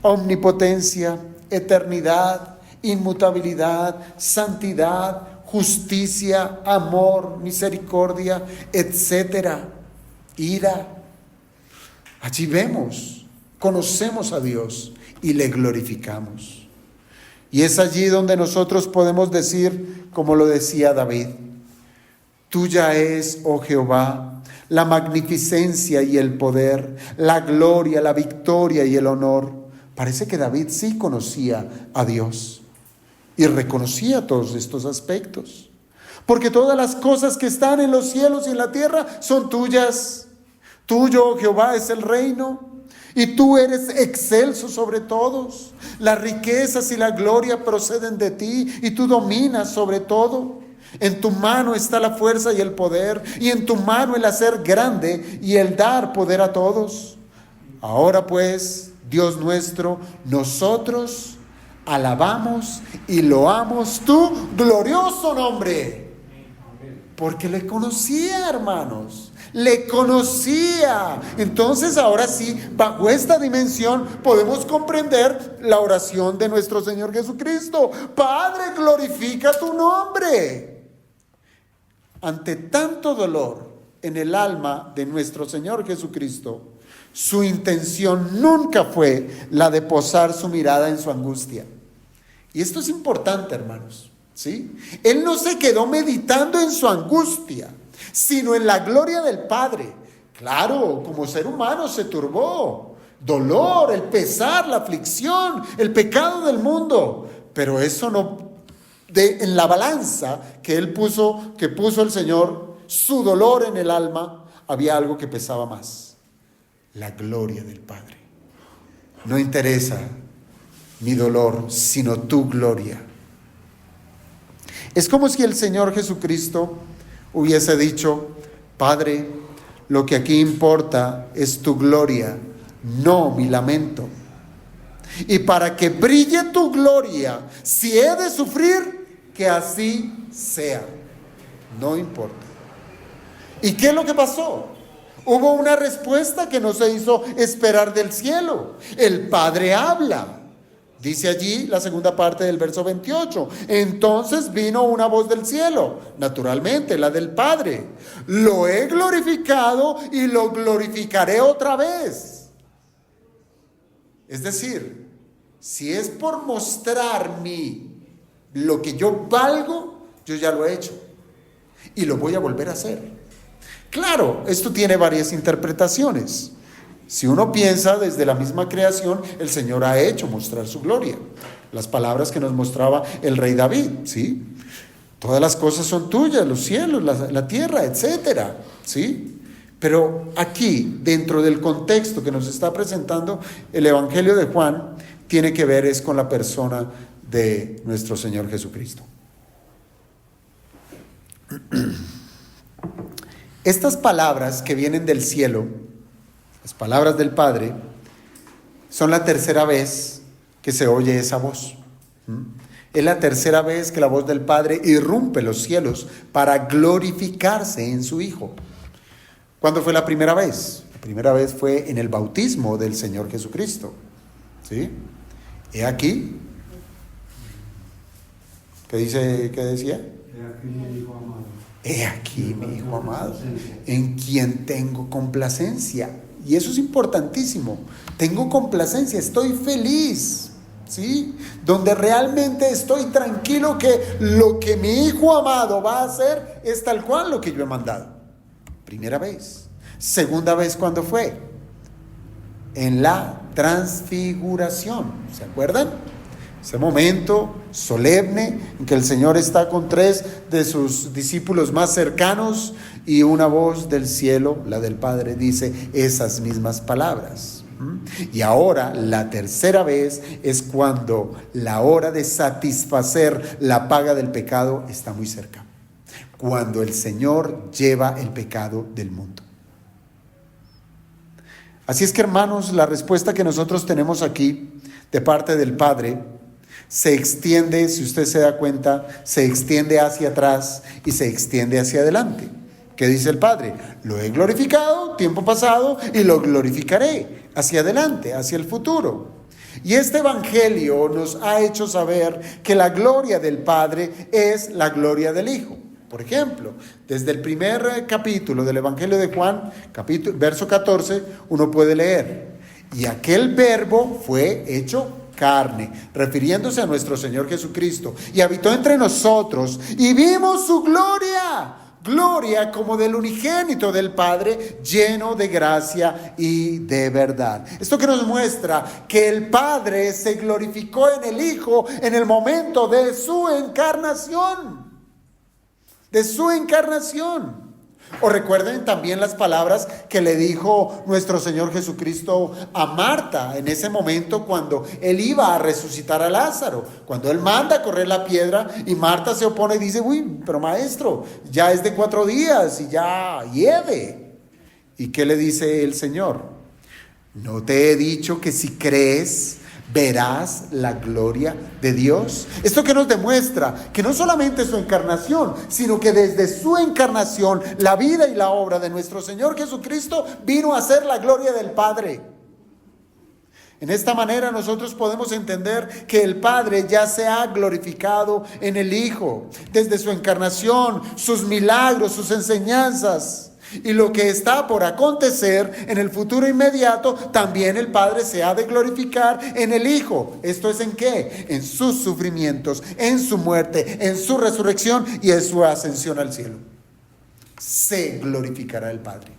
omnipotencia, eternidad, inmutabilidad, santidad, justicia, amor, misericordia, etcétera, ira. Allí vemos, conocemos a Dios y le glorificamos. Y es allí donde nosotros podemos decir, como lo decía David: tuya es, oh Jehová, la magnificencia y el poder, la gloria, la victoria y el honor. Parece que David sí conocía a Dios y reconocía todos estos aspectos, porque todas las cosas que están en los cielos y en la tierra son tuyas. Tuyo, oh Jehová, es el reino, y tú eres excelso sobre todos. Las riquezas y la gloria proceden de ti, y tú dominas sobre todo. En tu mano está la fuerza y el poder, y en tu mano el hacer grande y el dar poder a todos. Ahora pues, Dios nuestro, nosotros alabamos y loamos tu glorioso nombre. Porque le conocía, hermanos. Le conocía. Entonces ahora sí, bajo esta dimensión podemos comprender la oración de nuestro Señor Jesucristo: Padre, glorifica tu nombre. Ante tanto dolor en el alma de nuestro Señor Jesucristo, su intención nunca fue la de posar su mirada en su angustia. Y esto es importante, hermanos, ¿sí? Él no se quedó meditando en su angustia, sino en la gloria del Padre. Claro, como ser humano se turbó, dolor, el pesar, la aflicción, el pecado del mundo, pero eso no, en la balanza que puso el Señor, su dolor en el alma, había algo que pesaba más: la gloria del Padre. No interesa mi dolor, sino tu gloria. Es como si el Señor Jesucristo hubiese dicho: Padre, lo que aquí importa es tu gloria, no mi lamento. Y para que brille tu gloria, si he de sufrir, que así sea. No importa. ¿Y qué es lo que pasó? Hubo una respuesta que no se hizo esperar del cielo. El Padre habla. Dice allí la segunda parte del verso 28. Entonces vino una voz del cielo, naturalmente la del Padre: lo he glorificado y lo glorificaré otra vez. Es decir, si es por mostrar lo que yo valgo, yo ya lo he hecho y lo voy a volver a hacer. Claro, esto tiene varias interpretaciones. Si uno piensa desde la misma creación, el Señor ha hecho mostrar su gloria. Las palabras que nos mostraba el rey David, ¿sí? Todas las cosas son tuyas, los cielos, la tierra, etcétera, ¿sí? Pero aquí, dentro del contexto que nos está presentando el Evangelio de Juan, tiene que ver es con la persona de nuestro Señor Jesucristo. Estas palabras que vienen del cielo, las palabras del Padre, son la tercera vez que se oye esa voz. Es la tercera vez que la voz del Padre irrumpe los cielos para glorificarse en su Hijo. ¿Cuándo fue la primera vez? La primera vez fue en el bautismo del Señor Jesucristo. ¿Sí? He aquí. ¿Qué decía? He aquí mi Hijo amado. He aquí mi Hijo amado, en quien tengo complacencia. Y eso es importantísimo. Tengo complacencia, estoy feliz, ¿sí? Donde realmente estoy tranquilo que lo que mi Hijo amado va a hacer es tal cual lo que yo he mandado. Primera vez. Segunda vez, ¿cuándo fue? En la transfiguración, ¿se acuerdan? Ese momento solemne en que el Señor está con 3 de sus discípulos más cercanos Y una voz del cielo, la del Padre, dice esas mismas palabras. Y ahora la tercera vez es cuando la hora de satisfacer la paga del pecado está muy cerca. Cuando el Señor lleva el pecado del mundo. Así es que, hermanos, la respuesta que nosotros tenemos aquí de parte del Padre se extiende, si usted se da cuenta, se extiende hacia atrás y se extiende hacia adelante. ¿Qué dice el Padre? Lo he glorificado, tiempo pasado, y lo glorificaré hacia adelante, hacia el futuro. Y este evangelio nos ha hecho saber que la gloria del Padre es la gloria del Hijo. Por ejemplo, desde el primer capítulo del Evangelio de Juan, verso 14, uno puede leer: y aquel verbo fue hecho carne, refiriéndose a nuestro Señor Jesucristo, y habitó entre nosotros, y vimos su gloria, gloria como del unigénito del Padre, lleno de gracia y de verdad. Esto que nos muestra que el Padre se glorificó en el Hijo en el momento de su encarnación. De su encarnación. O recuerden también las palabras que le dijo nuestro Señor Jesucristo a Marta en ese momento cuando Él iba a resucitar a Lázaro. Cuando Él manda a correr la piedra y Marta se opone y dice: uy, pero maestro, ya es de 4 días y ya hiede. ¿Y qué le dice el Señor? ¿No te he dicho que si crees verás la gloria de Dios? Esto que nos demuestra que no solamente su encarnación, sino que desde su encarnación la vida y la obra de nuestro Señor Jesucristo vino a ser la gloria del Padre. En esta manera nosotros podemos entender que el Padre ya se ha glorificado en el Hijo, desde su encarnación, sus milagros, sus enseñanzas. Y lo que está por acontecer en el futuro inmediato, también el Padre se ha de glorificar en el Hijo. ¿Esto es en qué? En sus sufrimientos, en su muerte, en su resurrección y en su ascensión al cielo. Se glorificará el Padre.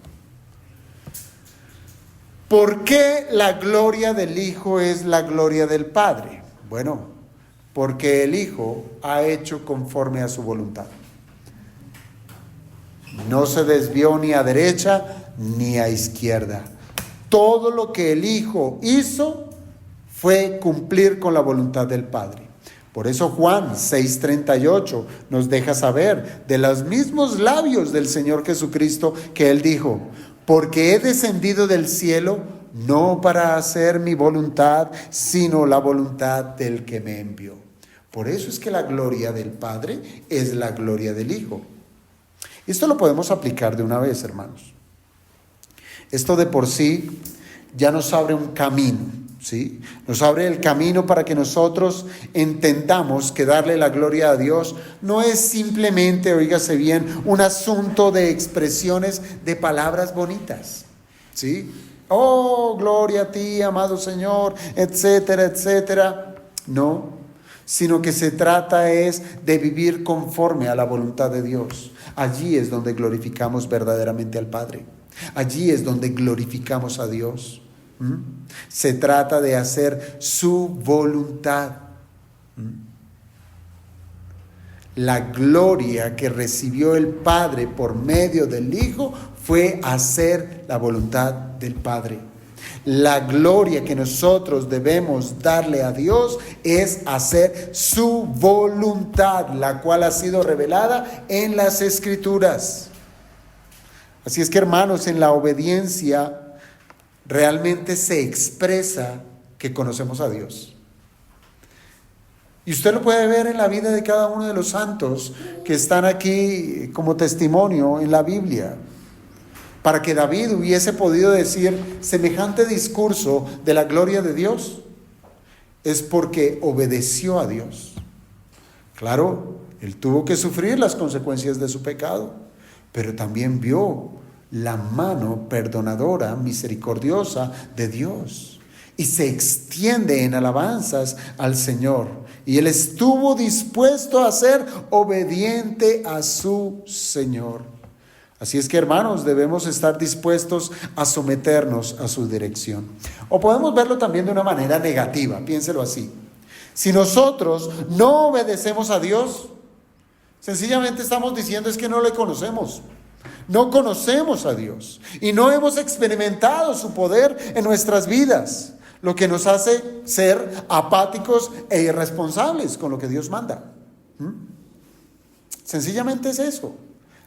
¿Por qué la gloria del Hijo es la gloria del Padre? Bueno, porque el Hijo ha hecho conforme a su voluntad. No se desvió ni a derecha ni a izquierda. Todo lo que el Hijo hizo fue cumplir con la voluntad del Padre. Por eso Juan 6:38 nos deja saber de los mismos labios del Señor Jesucristo que Él dijo: porque he descendido del cielo no para hacer mi voluntad, sino la voluntad del que me envió. Por eso es que la gloria del Padre es la gloria del Hijo. Esto lo podemos aplicar de una vez, hermanos. Esto de por sí ya nos abre un camino, ¿sí? Nos abre el camino para que nosotros entendamos que darle la gloria a Dios no es simplemente, oígase bien, un asunto de expresiones de palabras bonitas, ¿sí? Oh, gloria a ti, amado Señor, etcétera, etcétera. No, sino que se trata es de vivir conforme a la voluntad de Dios. Allí es donde glorificamos verdaderamente al Padre. Allí es donde glorificamos a Dios. Se trata de hacer su voluntad. La gloria que recibió el Padre por medio del Hijo fue hacer la voluntad del Padre. La gloria que nosotros debemos darle a Dios es hacer su voluntad, la cual ha sido revelada en las Escrituras. Así es que, hermanos, en la obediencia realmente se expresa que conocemos a Dios. Y usted lo puede ver en la vida de cada uno de los santos que están aquí como testimonio en la Biblia. Para que David hubiese podido decir semejante discurso de la gloria de Dios, es porque obedeció a Dios. Claro, él tuvo que sufrir las consecuencias de su pecado, pero también vio la mano perdonadora, misericordiosa de Dios. Y se extiende en alabanzas al Señor. Y él estuvo dispuesto a ser obediente a su Señor. Así es que, hermanos, debemos estar dispuestos a someternos a su dirección. O podemos verlo también de una manera negativa, piénselo así. Si nosotros no obedecemos a Dios, sencillamente estamos diciendo es que no le conocemos. no conocemos a Dios y no hemos experimentado su poder en nuestras vidas, lo que nos hace ser apáticos e irresponsables con lo que Dios manda. Sencillamente es eso.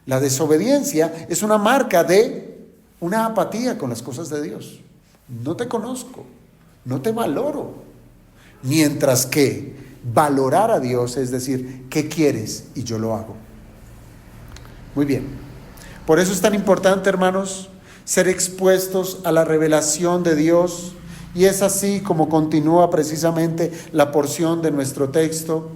La desobediencia es una marca de una apatía con las cosas de Dios. No te conozco, no te valoro. Mientras que valorar a Dios es decir, ¿qué quieres? Y yo lo hago. Muy bien. Por eso es tan importante, hermanos, ser expuestos a la revelación de Dios. Y es así como continúa precisamente la porción de nuestro texto,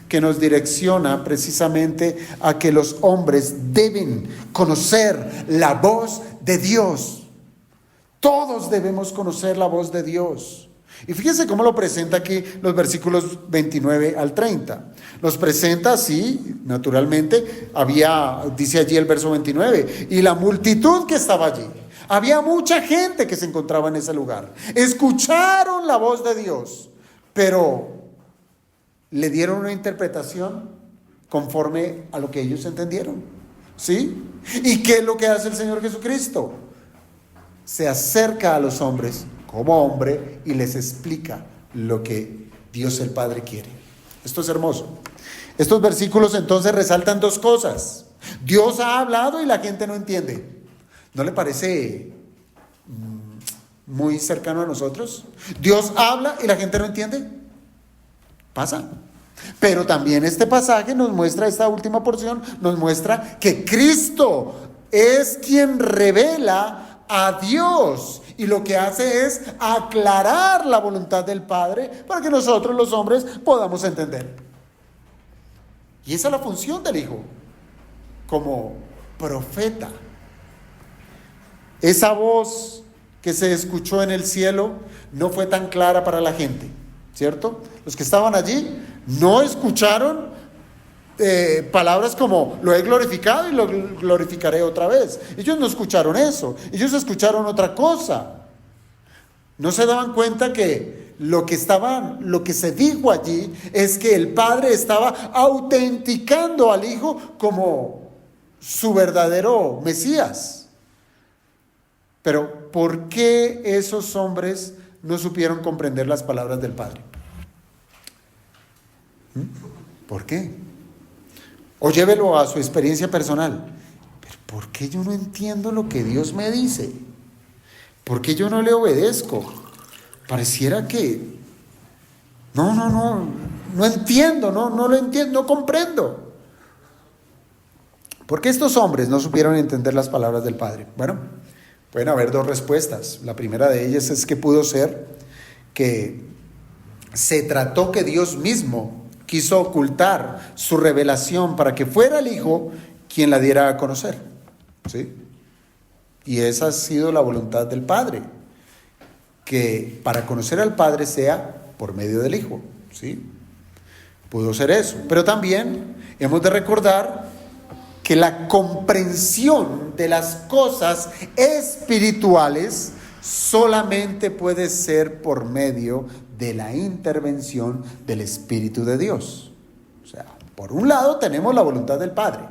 que nos direcciona precisamente a que los hombres deben conocer la voz de Dios. Todos debemos conocer la voz de Dios. Y fíjense cómo lo presenta aquí los versículos 29 al 30. Los presenta así, naturalmente, dice allí el verso 29, y la multitud que estaba allí. Había mucha gente que se encontraba en ese lugar. Escucharon la voz de Dios, pero le dieron una interpretación conforme a lo que ellos entendieron. ¿Sí? ¿Y qué es lo que hace el Señor Jesucristo? Se acerca a los hombres como hombre y les explica lo que Dios el Padre quiere. Esto es hermoso. Estos versículos entonces resaltan dos cosas. Dios ha hablado y la gente no entiende. ¿No le parece muy cercano a nosotros? Dios habla y la gente no entiende. Pasa. Pero también este pasaje nos muestra, esta última porción nos muestra que Cristo es quien revela a Dios y lo que hace es aclarar la voluntad del Padre para que nosotros los hombres podamos entender. Y esa es la función del Hijo como profeta. Esa voz que se escuchó en el cielo no fue tan clara para la gente, ¿cierto? Los que estaban allí no escucharon palabras como lo he glorificado y lo glorificaré otra vez. Ellos no escucharon eso, ellos escucharon otra cosa. No se daban cuenta que lo que se dijo allí es que el Padre estaba autenticando al Hijo como su verdadero Mesías. Pero ¿por qué esos hombres no supieron comprender las palabras del Padre? ¿Por qué? O llévelo a su experiencia personal. ¿Pero por qué yo no entiendo lo que Dios me dice? ¿Por qué yo no le obedezco? Pareciera que no entiendo, no lo entiendo, no comprendo. ¿Por qué estos hombres no supieron entender las palabras del Padre? Bueno, pueden haber dos respuestas. La primera de ellas es que pudo ser que se trató que Dios mismo quiso ocultar su revelación para que fuera el Hijo quien la diera a conocer, ¿sí? Y esa ha sido la voluntad del Padre, que para conocer al Padre sea por medio del Hijo, ¿sí? Pudo ser eso, pero también hemos de recordar que la comprensión de las cosas espirituales solamente puede ser por medio de la intervención del Espíritu de Dios. O sea, por un lado tenemos la voluntad del Padre,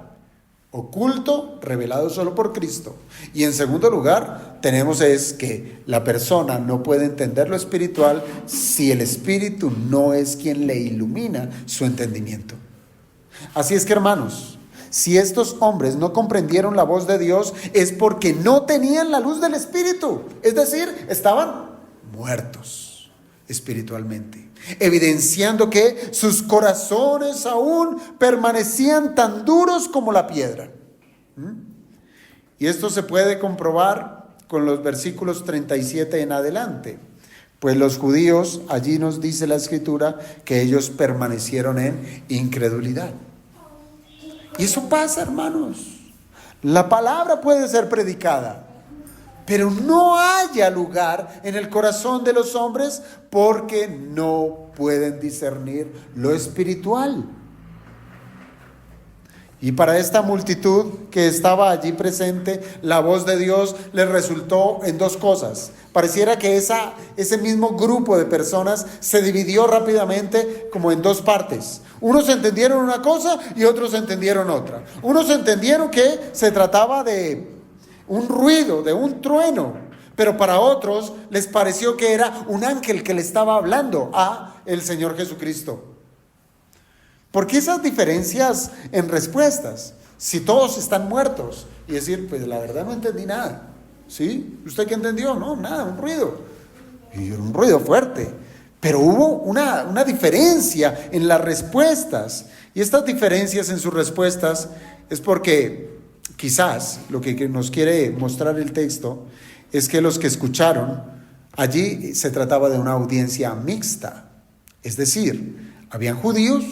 oculto, revelado solo por Cristo. Y en segundo lugar, tenemos es que la persona no puede entender lo espiritual si el Espíritu no es quien le ilumina su entendimiento. Así es que, hermanos, si estos hombres no comprendieron la voz de Dios es porque no tenían la luz del Espíritu, es decir, estaban muertos espiritualmente, evidenciando que sus corazones aún permanecían tan duros como la piedra. Y esto se puede comprobar con los versículos 37 en adelante, pues los judíos, allí nos dice la Escritura, que ellos permanecieron en incredulidad. Y eso pasa, hermanos. La palabra puede ser predicada, pero no haya lugar en el corazón de los hombres porque no pueden discernir lo espiritual. Y para esta multitud que estaba allí presente, la voz de Dios les resultó en dos cosas. Pareciera que ese mismo grupo de personas se dividió rápidamente como en dos partes. Unos entendieron una cosa y otros entendieron otra. Unos entendieron que se trataba de un ruido, de un trueno, pero para otros les pareció que era un ángel que le estaba hablando a el Señor Jesucristo. ¿Por qué esas diferencias en respuestas? Si todos están muertos. Y decir, pues la verdad no entendí nada. ¿Sí? ¿Usted qué entendió? No, nada, un ruido. Y un ruido fuerte. Pero hubo una diferencia en las respuestas. Y estas diferencias en sus respuestas es porque quizás lo que nos quiere mostrar el texto es que los que escucharon, allí se trataba de una audiencia mixta. Es decir, habían judíos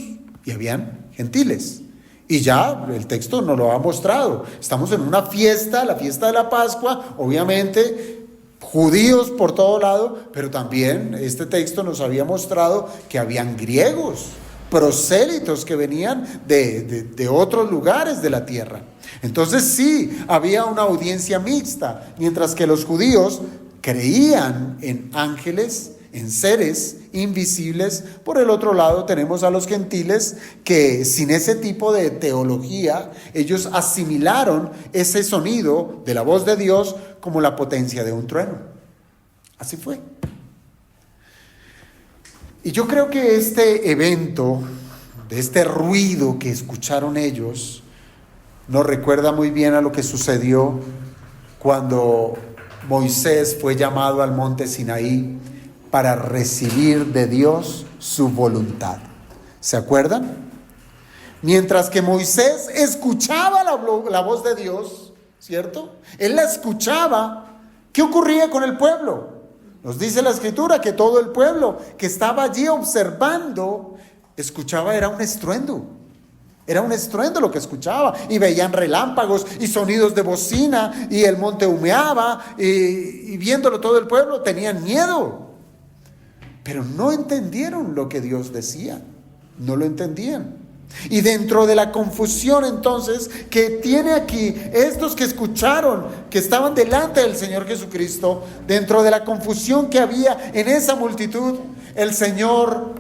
y habían gentiles. Y ya el texto nos lo ha mostrado. Estamos en una fiesta, la fiesta de la Pascua, obviamente judíos por todo lado, pero también este texto nos había mostrado que habían griegos, prosélitos que venían de otros lugares de la tierra. Entonces sí, había una audiencia mixta, mientras que los judíos creían en ángeles, en seres invisibles. Por el otro lado tenemos a los gentiles que sin ese tipo de teología, ellos asimilaron ese sonido de la voz de Dios como la potencia de un trueno. Así fue. Y yo creo que este evento, de este ruido que escucharon ellos, nos recuerda muy bien a lo que sucedió cuando Moisés fue llamado al monte Sinaí para recibir de Dios su voluntad. ¿Se acuerdan? Mientras que Moisés escuchaba la voz de Dios, ¿cierto? Él la escuchaba. ¿Qué ocurría con el pueblo? Nos dice la Escritura que todo el pueblo que estaba allí observando, escuchaba, era un estruendo. Era un estruendo lo que escuchaba, y veían relámpagos y sonidos de bocina, y el monte humeaba, y viéndolo todo el pueblo tenían miedo. Pero no entendieron lo que Dios decía, no lo entendían. Y dentro de la confusión entonces que tiene aquí estos que escucharon, que estaban delante del Señor Jesucristo, dentro de la confusión que había en esa multitud, el Señor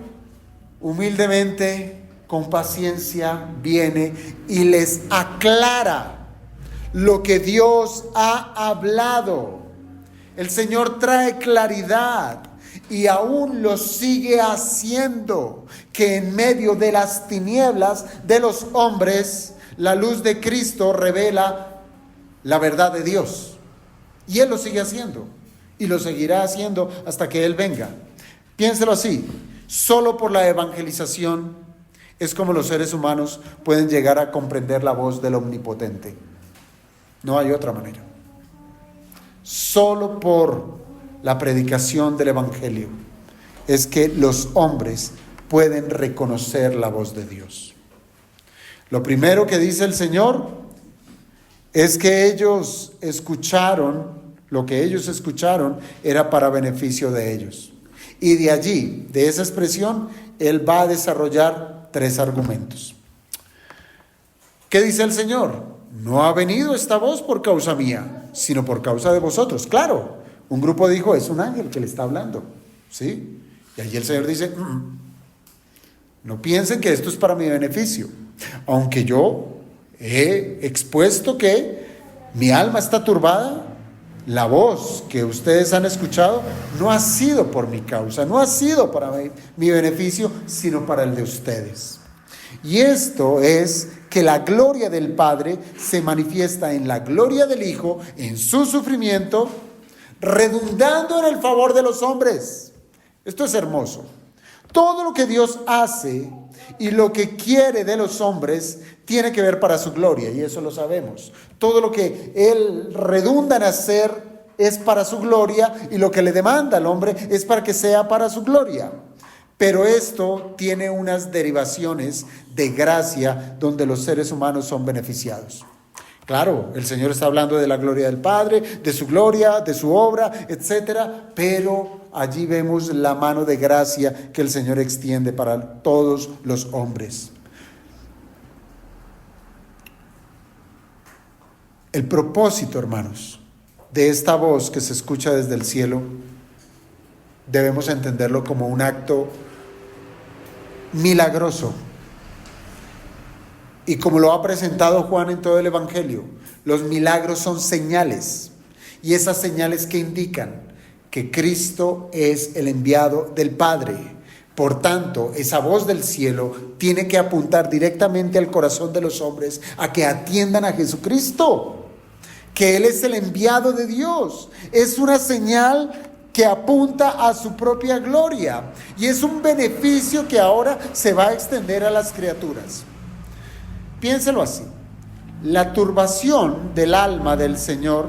humildemente, con paciencia, viene y les aclara lo que Dios ha hablado. El Señor trae claridad. Y aún lo sigue haciendo, que en medio de las tinieblas de los hombres, la luz de Cristo revela la verdad de Dios. Y Él lo sigue haciendo, y lo seguirá haciendo hasta que Él venga. Piénselo así, solo por la evangelización es como los seres humanos pueden llegar a comprender la voz del Omnipotente. No hay otra manera. Solo por la predicación del Evangelio es que los hombres pueden reconocer la voz de Dios. Lo primero que dice el Señor es que ellos escucharon, lo que ellos escucharon era para beneficio de ellos. Y de allí, de esa expresión, Él va a desarrollar 3 argumentos. ¿Qué dice el Señor? No ha venido esta voz por causa mía, sino por causa de vosotros. Claro. Un grupo dijo, es un ángel que le está hablando, ¿sí? Y allí el Señor dice, no piensen que esto es para mi beneficio, aunque yo he expuesto que mi alma está turbada, la voz que ustedes han escuchado no ha sido por mi causa, no ha sido para mi beneficio, sino para el de ustedes. Y esto es que la gloria del Padre se manifiesta en la gloria del Hijo, en su sufrimiento, redundando en el favor de los hombres. Esto es hermoso. Todo lo que Dios hace y lo que quiere de los hombres tiene que ver para su gloria, y eso lo sabemos. Todo lo que Él redunda en hacer es para su gloria, y lo que le demanda al hombre es para que sea para su gloria. Pero esto tiene unas derivaciones de gracia donde los seres humanos son beneficiados. Claro, el Señor está hablando de la gloria del Padre, de su gloria, de su obra, etcétera, pero allí vemos la mano de gracia que el Señor extiende para todos los hombres. El propósito, hermanos, de esta voz que se escucha desde el cielo, debemos entenderlo como un acto milagroso. Y como lo ha presentado Juan en todo el Evangelio, los milagros son señales. Y esas señales que indican que Cristo es el enviado del Padre. Por tanto, esa voz del cielo tiene que apuntar directamente al corazón de los hombres a que atiendan a Jesucristo, que Él es el enviado de Dios. Es una señal que apunta a su propia gloria y es un beneficio que ahora se va a extender a las criaturas. Piénselo así: la turbación del alma del Señor,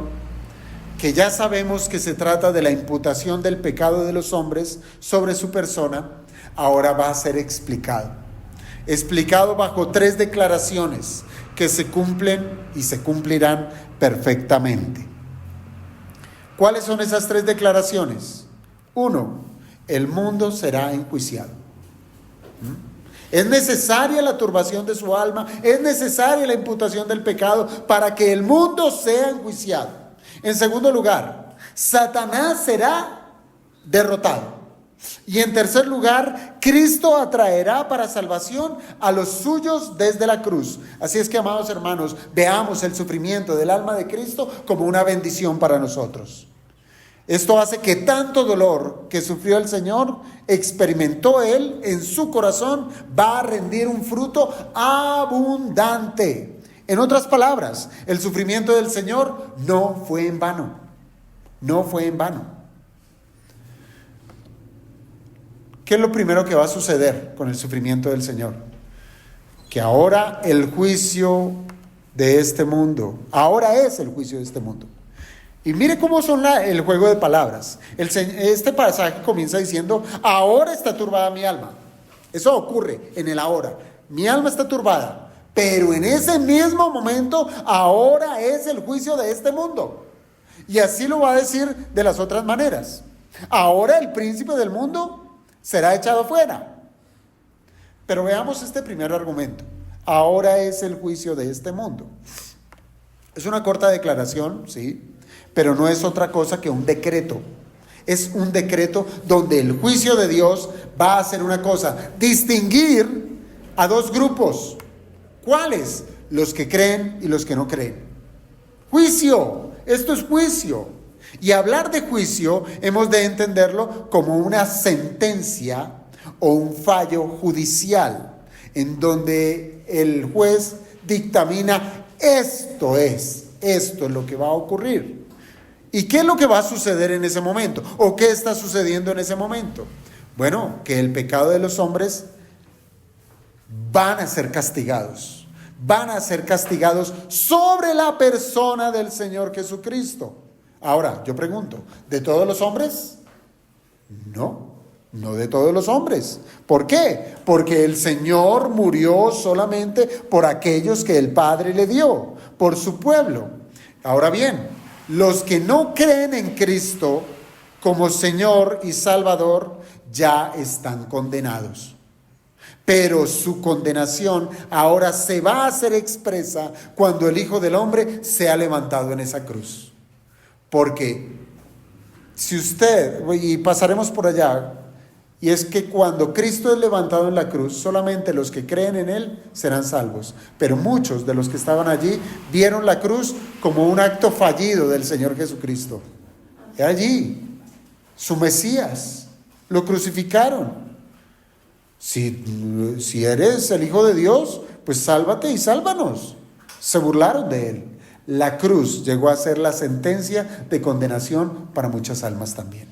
que ya sabemos que se trata de la imputación del pecado de los hombres sobre su persona, ahora va a ser explicado bajo 3 declaraciones que se cumplen y se cumplirán perfectamente. ¿Cuáles son esas 3 declaraciones? 1, el mundo será enjuiciado. Es necesaria la turbación de su alma, es necesaria la imputación del pecado para que el mundo sea enjuiciado. En segundo lugar, Satanás será derrotado. Y en tercer lugar, Cristo atraerá para salvación a los suyos desde la cruz. Así es que, amados hermanos, veamos el sufrimiento del alma de Cristo como una bendición para nosotros. Esto hace que tanto dolor que sufrió el Señor, experimentó Él en su corazón, va a rendir un fruto abundante. En otras palabras, el sufrimiento del Señor no fue en vano. No fue en vano. ¿Qué es lo primero que va a suceder con el sufrimiento del Señor? Que ahora el juicio de este mundo, ahora es el juicio de este mundo. Y mire cómo son el juego de palabras. Este pasaje comienza diciendo, ahora está turbada mi alma. Eso ocurre en el ahora. Mi alma está turbada, pero en ese mismo momento, ahora es el juicio de este mundo. Y así lo va a decir de las otras maneras. Ahora el príncipe del mundo será echado fuera. Pero veamos este primer argumento. Ahora es el juicio de este mundo. Es una corta declaración, sí, pero no es otra cosa que un decreto. Es un decreto donde el juicio de Dios va a hacer una cosa: distinguir a 2 grupos. ¿Cuáles? Los que creen y los que no creen. Juicio. Esto es juicio. Y hablar de juicio hemos de entenderlo como una sentencia o un fallo judicial, en donde el juez dictamina esto es lo que va a ocurrir. ¿Y qué es lo que va a suceder en ese momento? ¿O qué está sucediendo en ese momento? Bueno, que el pecado de los hombres van a ser castigados. Van a ser castigados sobre la persona del Señor Jesucristo. Ahora, yo pregunto, ¿de todos los hombres? No, no de todos los hombres. ¿Por qué? Porque el Señor murió solamente por aquellos que el Padre le dio, por su pueblo. Ahora bien, los que no creen en Cristo como Señor y Salvador ya están condenados. Pero su condenación ahora se va a hacer expresa cuando el Hijo del Hombre sea levantado en esa cruz. Porque si usted, y pasaremos por allá, y es que cuando Cristo es levantado en la cruz, solamente los que creen en Él serán salvos. Pero muchos de los que estaban allí vieron la cruz como un acto fallido del Señor Jesucristo. Y allí, su Mesías, lo crucificaron. Si eres el Hijo de Dios, pues sálvate y sálvanos. Se burlaron de Él. La cruz llegó a ser la sentencia de condenación para muchas almas también.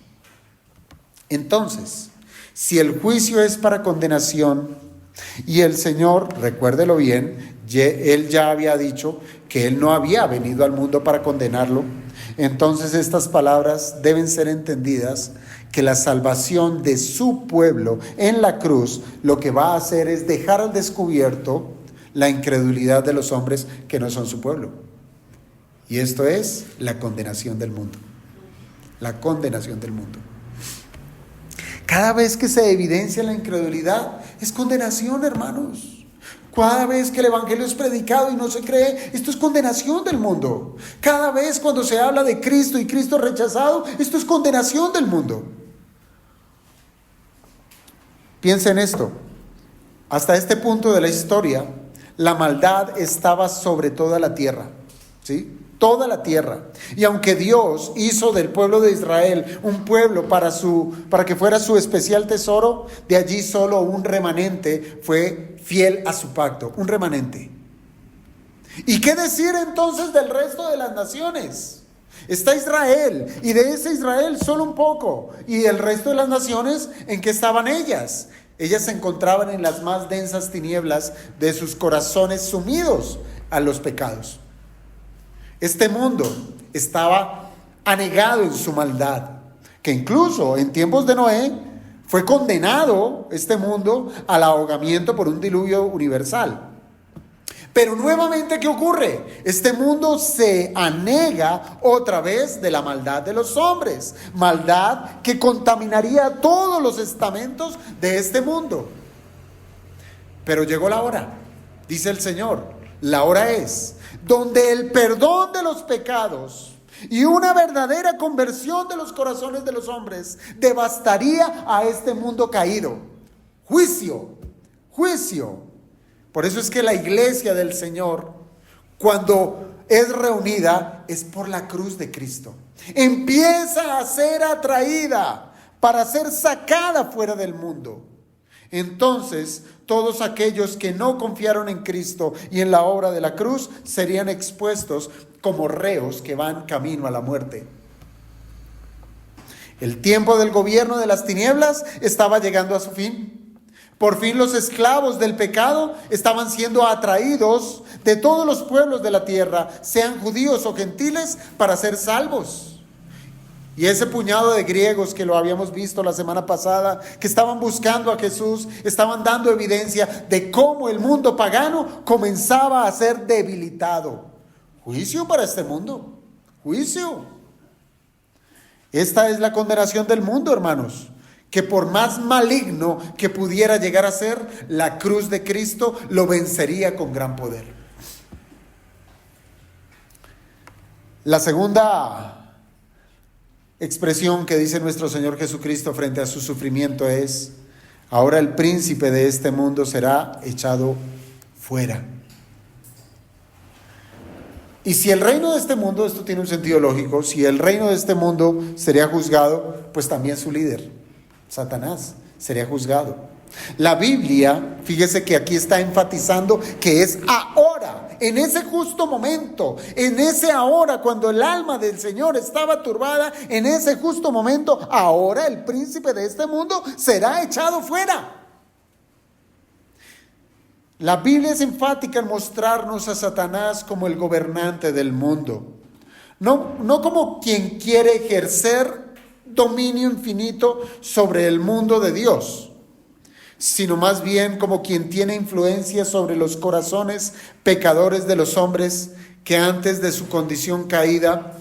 Entonces, si el juicio es para condenación y el Señor, recuérdelo bien, Él ya había dicho que Él no había venido al mundo para condenarlo, entonces estas palabras deben ser entendidas que la salvación de su pueblo en la cruz lo que va a hacer es dejar al descubierto la incredulidad de los hombres que no son su pueblo. Y esto es la condenación del mundo. La condenación del mundo. Cada vez que se evidencia la incredulidad, es condenación, hermanos. Cada vez que el evangelio es predicado y no se cree, esto es condenación del mundo. Cada vez cuando se habla de Cristo y Cristo rechazado, esto es condenación del mundo. Piensa en esto. Hasta este punto de la historia, la maldad estaba sobre toda la tierra, ¿sí? Toda la tierra. Y aunque Dios hizo del pueblo de Israel un pueblo para que fuera su especial tesoro, de allí solo un remanente fue fiel a su pacto, un remanente. ¿Y qué decir entonces del resto de las naciones? Está Israel, y de ese Israel solo un poco. Y el resto de las naciones, ¿en qué estaban ellas? Ellas se encontraban en las más densas tinieblas de sus corazones sumidos a los pecados. Este mundo estaba anegado en su maldad, que incluso en tiempos de Noé fue condenado este mundo al ahogamiento por un diluvio universal. Pero nuevamente, ¿qué ocurre? Este mundo se anega otra vez de la maldad de los hombres, maldad que contaminaría todos los estamentos de este mundo. Pero llegó la hora, dice el Señor, la hora es donde el perdón de los pecados y una verdadera conversión de los corazones de los hombres devastaría a este mundo caído. Juicio. Por eso es que la iglesia del Señor, cuando es reunida, es por la cruz de Cristo. Empieza a ser atraída para ser sacada fuera del mundo. Entonces, todos aquellos que no confiaron en Cristo y en la obra de la cruz serían expuestos como reos que van camino a la muerte. El tiempo del gobierno de las tinieblas estaba llegando a su fin. Por fin los esclavos del pecado estaban siendo atraídos de todos los pueblos de la tierra, sean judíos o gentiles, para ser salvos. Y ese puñado de griegos que lo habíamos visto la semana pasada, que estaban buscando a Jesús, estaban dando evidencia de cómo el mundo pagano comenzaba a ser debilitado. Juicio para este mundo, juicio. Esta es la condenación del mundo, hermanos, que por más maligno que pudiera llegar a ser, la cruz de Cristo lo vencería con gran poder. La segunda expresión que dice nuestro Señor Jesucristo frente a su sufrimiento es: ahora el príncipe de este mundo será echado fuera. Y si el reino de este mundo, esto tiene un sentido lógico, si el reino de este mundo sería juzgado, pues también su líder, Satanás, sería juzgado. La Biblia, fíjese que aquí está enfatizando que es ahora, en ese justo momento, en ese ahora, cuando el alma del Señor estaba turbada, en ese justo momento, ahora el príncipe de este mundo será echado fuera. La Biblia es enfática en mostrarnos a Satanás como el gobernante del mundo, no como quien quiere ejercer dominio infinito sobre el mundo de Dios, sino más bien como quien tiene influencia sobre los corazones pecadores de los hombres que antes de su condición caída,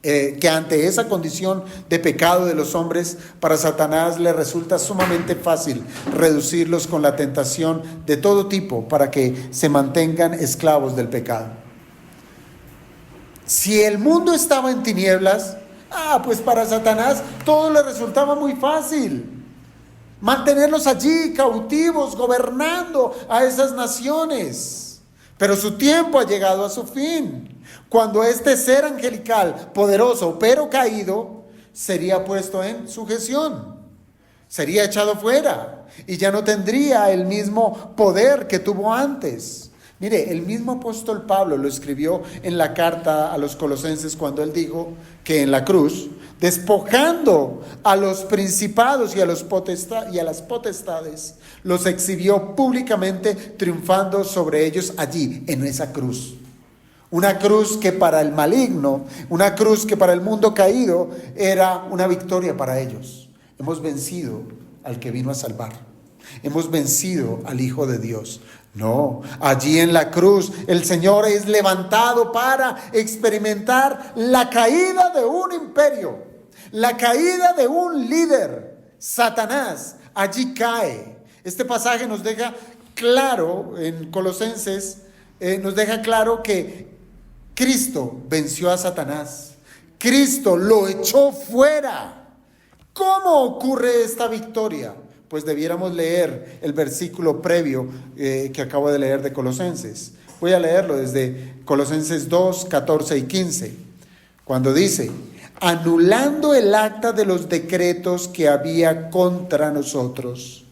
que ante esa condición de pecado de los hombres, para Satanás le resulta sumamente fácil reducirlos con la tentación de todo tipo para que se mantengan esclavos del pecado. Si el mundo estaba en tinieblas, pues para Satanás todo le resultaba muy fácil. Mantenerlos allí cautivos, gobernando a esas naciones. Pero su tiempo ha llegado a su fin, cuando este ser angelical, poderoso pero caído, sería puesto en sujeción, sería echado fuera y ya no tendría el mismo poder que tuvo antes. Mire, el mismo apóstol Pablo lo escribió en la carta a los Colosenses cuando él dijo que en la cruz, despojando a los principados y a las potestades, los exhibió públicamente, triunfando sobre ellos allí, en esa cruz. Una cruz que para el maligno, una cruz que para el mundo caído era una victoria para ellos. Hemos vencido al que vino a salvar. Hemos vencido al Hijo de Dios. No, allí en la cruz el Señor es levantado para experimentar la caída de un imperio, la caída de un líder. Satanás allí cae. Este pasaje nos deja claro en Colosenses, nos deja claro que Cristo venció a Satanás. Cristo lo echó fuera. ¿Cómo ocurre esta victoria? Pues debiéramos leer el versículo previo que acabo de leer de Colosenses. Voy a leerlo desde Colosenses 2, 14 y 15, cuando dice: anulando el acta de los decretos que había contra nosotros,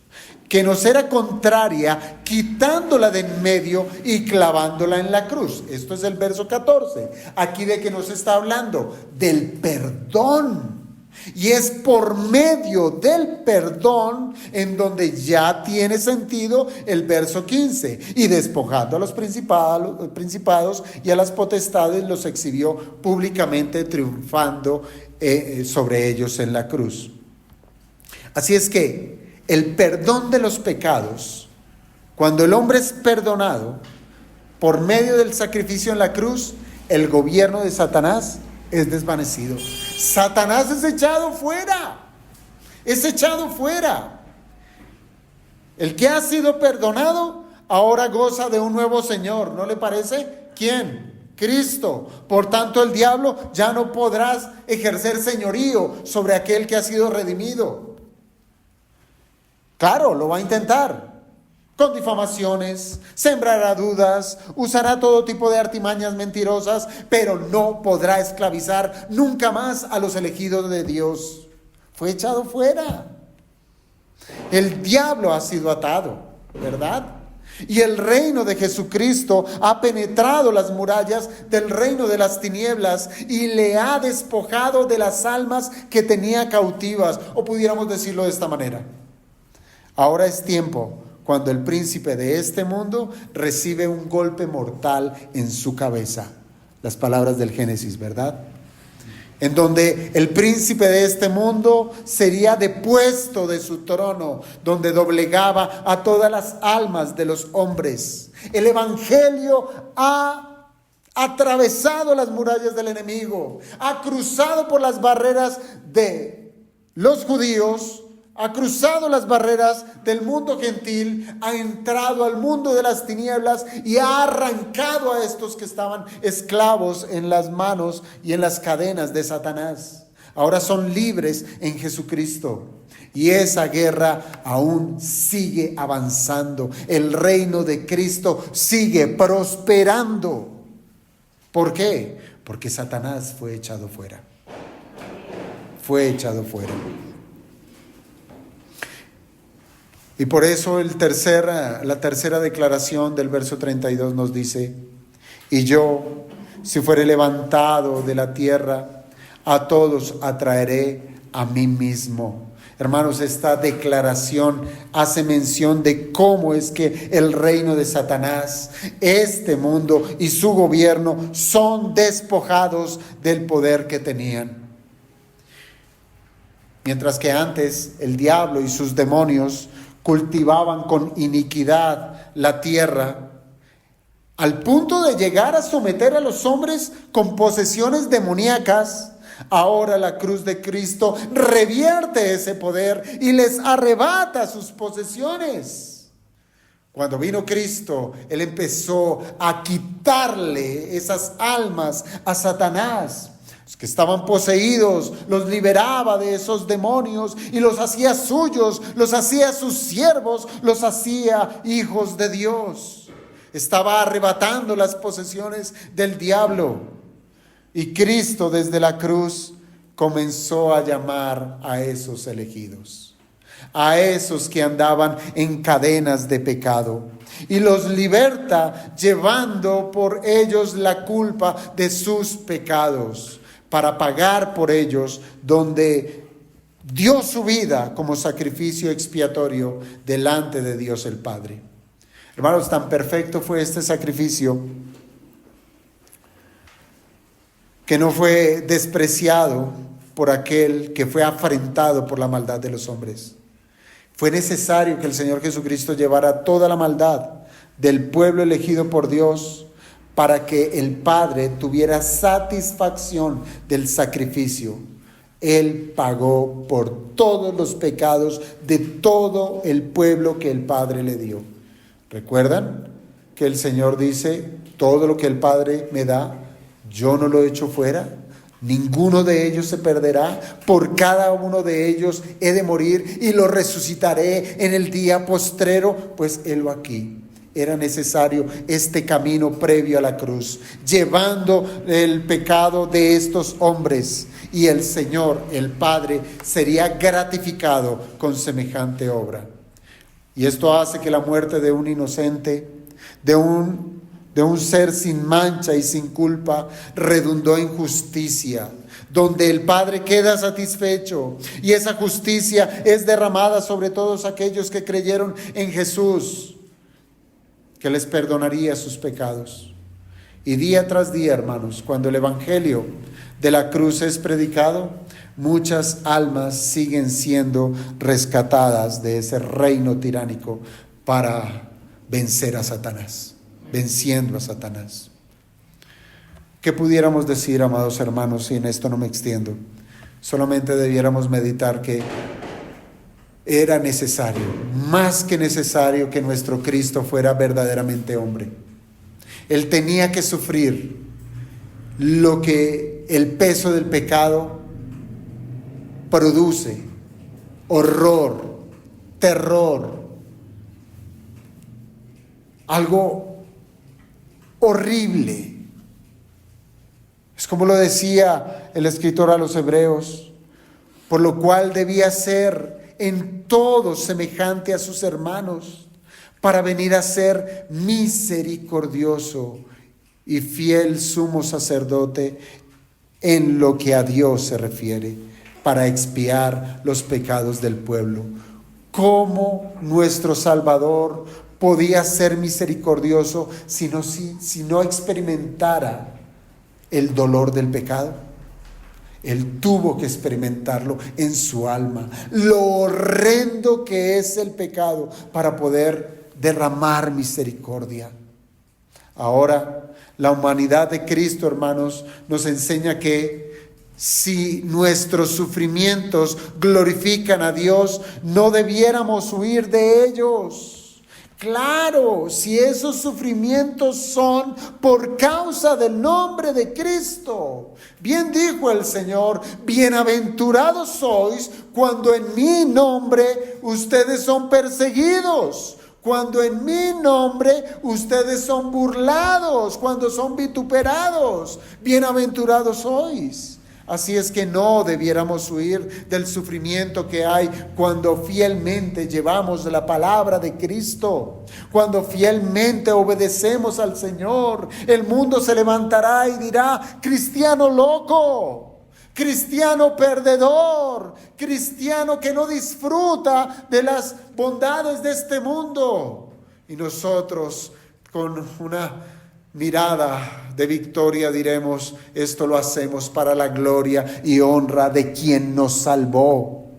que nos era contraria, quitándola de en medio y clavándola en la cruz. Esto es el verso 14. Aquí de qué nos está hablando, del perdón. Y es por medio del perdón en donde ya tiene sentido el verso 15. Y despojando a los principados y a las potestades, los exhibió públicamente, triunfando sobre ellos en la cruz. Así es que el perdón de los pecados, cuando el hombre es perdonado por medio del sacrificio en la cruz, el gobierno de Satanás es desvanecido. Satanás es echado fuera. Es echado fuera. El que ha sido perdonado ahora goza de un nuevo Señor, ¿no le parece? ¿Quién? Cristo. Por tanto, el diablo ya no podrá ejercer señorío sobre aquel que ha sido redimido. Claro, lo va a intentar. Con difamaciones, sembrará dudas, usará todo tipo de artimañas mentirosas, pero no podrá esclavizar nunca más a los elegidos de Dios. Fue echado fuera. El diablo ha sido atado, ¿verdad? Y el reino de Jesucristo ha penetrado las murallas del reino de las tinieblas y le ha despojado de las almas que tenía cautivas, o pudiéramos decirlo de esta manera: ahora es tiempo cuando el príncipe de este mundo recibe un golpe mortal en su cabeza. Las palabras del Génesis, ¿verdad? En donde el príncipe de este mundo sería depuesto de su trono, donde doblegaba a todas las almas de los hombres. El evangelio ha atravesado las murallas del enemigo, ha cruzado por las barreras de los judíos, ha cruzado las barreras del mundo gentil, ha entrado al mundo de las tinieblas y ha arrancado a estos que estaban esclavos en las manos y en las cadenas de Satanás. Ahora son libres en Jesucristo. Y esa guerra aún sigue avanzando. El reino de Cristo sigue prosperando. ¿Por qué? Porque Satanás fue echado fuera. Fue echado fuera. Y por eso la tercera declaración del verso 32 nos dice: y yo, si fuere levantado de la tierra, a todos atraeré a mí mismo. Hermanos, esta declaración hace mención de cómo es que el reino de Satanás, este mundo y su gobierno son despojados del poder que tenían. Mientras que antes el diablo y sus demonios cultivaban con iniquidad la tierra, al punto de llegar a someter a los hombres con posesiones demoníacas, ahora la cruz de Cristo revierte ese poder y les arrebata sus posesiones. Cuando vino Cristo, Él empezó a quitarle esas almas a Satanás. Los que estaban poseídos, los liberaba de esos demonios y los hacía suyos, los hacía sus siervos, los hacía hijos de Dios. Estaba arrebatando las posesiones del diablo. Y Cristo desde la cruz comenzó a llamar a esos elegidos, a esos que andaban en cadenas de pecado, y los liberta llevando por ellos la culpa de sus pecados, para pagar por ellos, donde dio su vida como sacrificio expiatorio delante de Dios el Padre. Hermanos, tan perfecto fue este sacrificio que no fue despreciado por aquel que fue afrentado por la maldad de los hombres. Fue necesario que el Señor Jesucristo llevara toda la maldad del pueblo elegido por Dios para que el Padre tuviera satisfacción del sacrificio. Él pagó por todos los pecados de todo el pueblo que el Padre le dio. ¿Recuerdan que el Señor dice, todo lo que el Padre me da, yo no lo echo fuera? Ninguno de ellos se perderá, por cada uno de ellos he de morir y lo resucitaré en el día postrero. Pues helo aquí. Era necesario este camino previo a la cruz, llevando el pecado de estos hombres, y el Señor, el Padre, sería gratificado con semejante obra. Y esto hace que la muerte de un inocente, de un ser sin mancha y sin culpa, redundó en justicia, donde el Padre queda satisfecho, y esa justicia es derramada sobre todos aquellos que creyeron en Jesús, que les perdonaría sus pecados. Y día tras día, hermanos, cuando el Evangelio de la cruz es predicado, muchas almas siguen siendo rescatadas de ese reino tiránico para vencer a Satanás, venciendo a Satanás. ¿Qué pudiéramos decir, amados hermanos, si en esto no me extiendo? Solamente debiéramos meditar que era necesario, más que necesario, que nuestro Cristo fuera verdaderamente hombre. Él tenía que sufrir lo que el peso del pecado produce: horror, terror, algo horrible. Es como lo decía el escritor a los Hebreos, por lo cual debía ser en todo semejante a sus hermanos, para venir a ser misericordioso y fiel sumo sacerdote en lo que a Dios se refiere, para expiar los pecados del pueblo. ¿Cómo nuestro Salvador podía ser misericordioso si no experimentara el dolor del pecado? Él tuvo que experimentarlo en su alma, lo horrendo que es el pecado, para poder derramar misericordia. Ahora, la humanidad de Cristo, hermanos, nos enseña que si nuestros sufrimientos glorifican a Dios, no debiéramos huir de ellos. Claro, si esos sufrimientos son por causa del nombre de Cristo. Bien dijo el Señor: bienaventurados sois cuando en mi nombre ustedes son perseguidos, cuando en mi nombre ustedes son burlados, cuando son vituperados. Bienaventurados sois. Así es que no debiéramos huir del sufrimiento que hay cuando fielmente llevamos la palabra de Cristo, cuando fielmente obedecemos al Señor. El mundo se levantará y dirá: cristiano loco, cristiano perdedor, cristiano que no disfruta de las bondades de este mundo. Y nosotros, con una mirada de victoria, diremos: esto lo hacemos para la gloria y honra de quien nos salvó.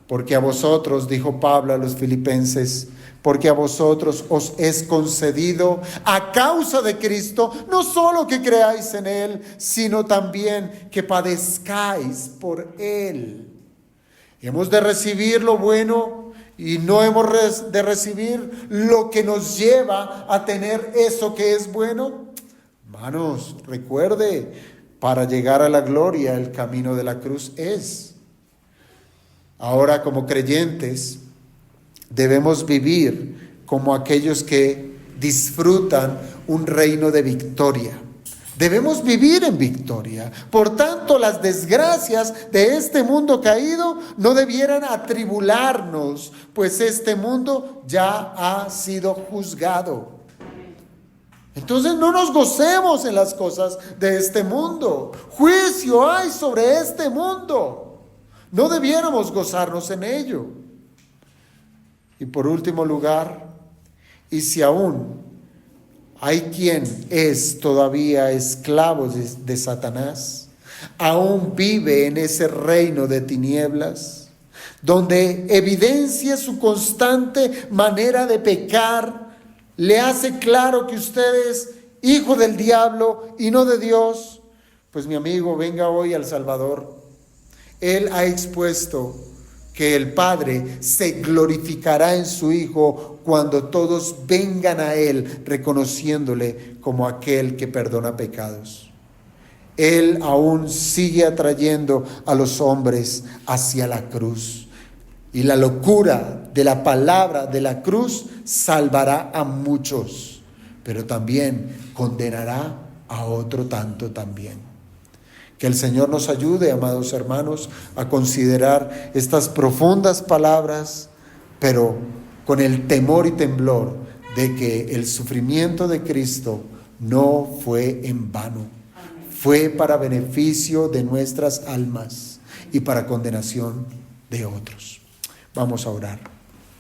Porque a vosotros, dijo Pablo a los filipenses, porque a vosotros os es concedido a causa de Cristo, no solo que creáis en Él, sino también que padezcáis por Él. Hemos de recibir lo bueno y no hemos de recibir lo que nos lleva a tener eso que es bueno. Hermanos, recuerde, para llegar a la gloria, el camino de la cruz es. Ahora, como creyentes, debemos vivir como aquellos que disfrutan un reino de victoria. Debemos vivir en victoria. Por tanto, las desgracias de este mundo caído no debieran atribularnos, pues este mundo ya ha sido juzgado. Entonces no nos gocemos en las cosas de este mundo. Juicio hay sobre este mundo. No debiéramos gozarnos en ello. Y por último lugar, y si aún hay quien es todavía esclavo de Satanás, aún vive en ese reino de tinieblas, donde evidencia su constante manera de pecar, le hace claro que usted es hijo del diablo y no de Dios. Pues mi amigo, venga hoy al Salvador. Él ha expuesto que el Padre se glorificará en su Hijo cuando todos vengan a Él reconociéndole como aquel que perdona pecados. Él aún sigue atrayendo a los hombres hacia la cruz. Y la locura de la palabra de la cruz salvará a muchos, pero también condenará a otro tanto también. Que el Señor nos ayude, amados hermanos, a considerar estas profundas palabras, pero con el temor y temblor de que el sufrimiento de Cristo no fue en vano, fue para beneficio de nuestras almas y para condenación de otros. Vamos a orar.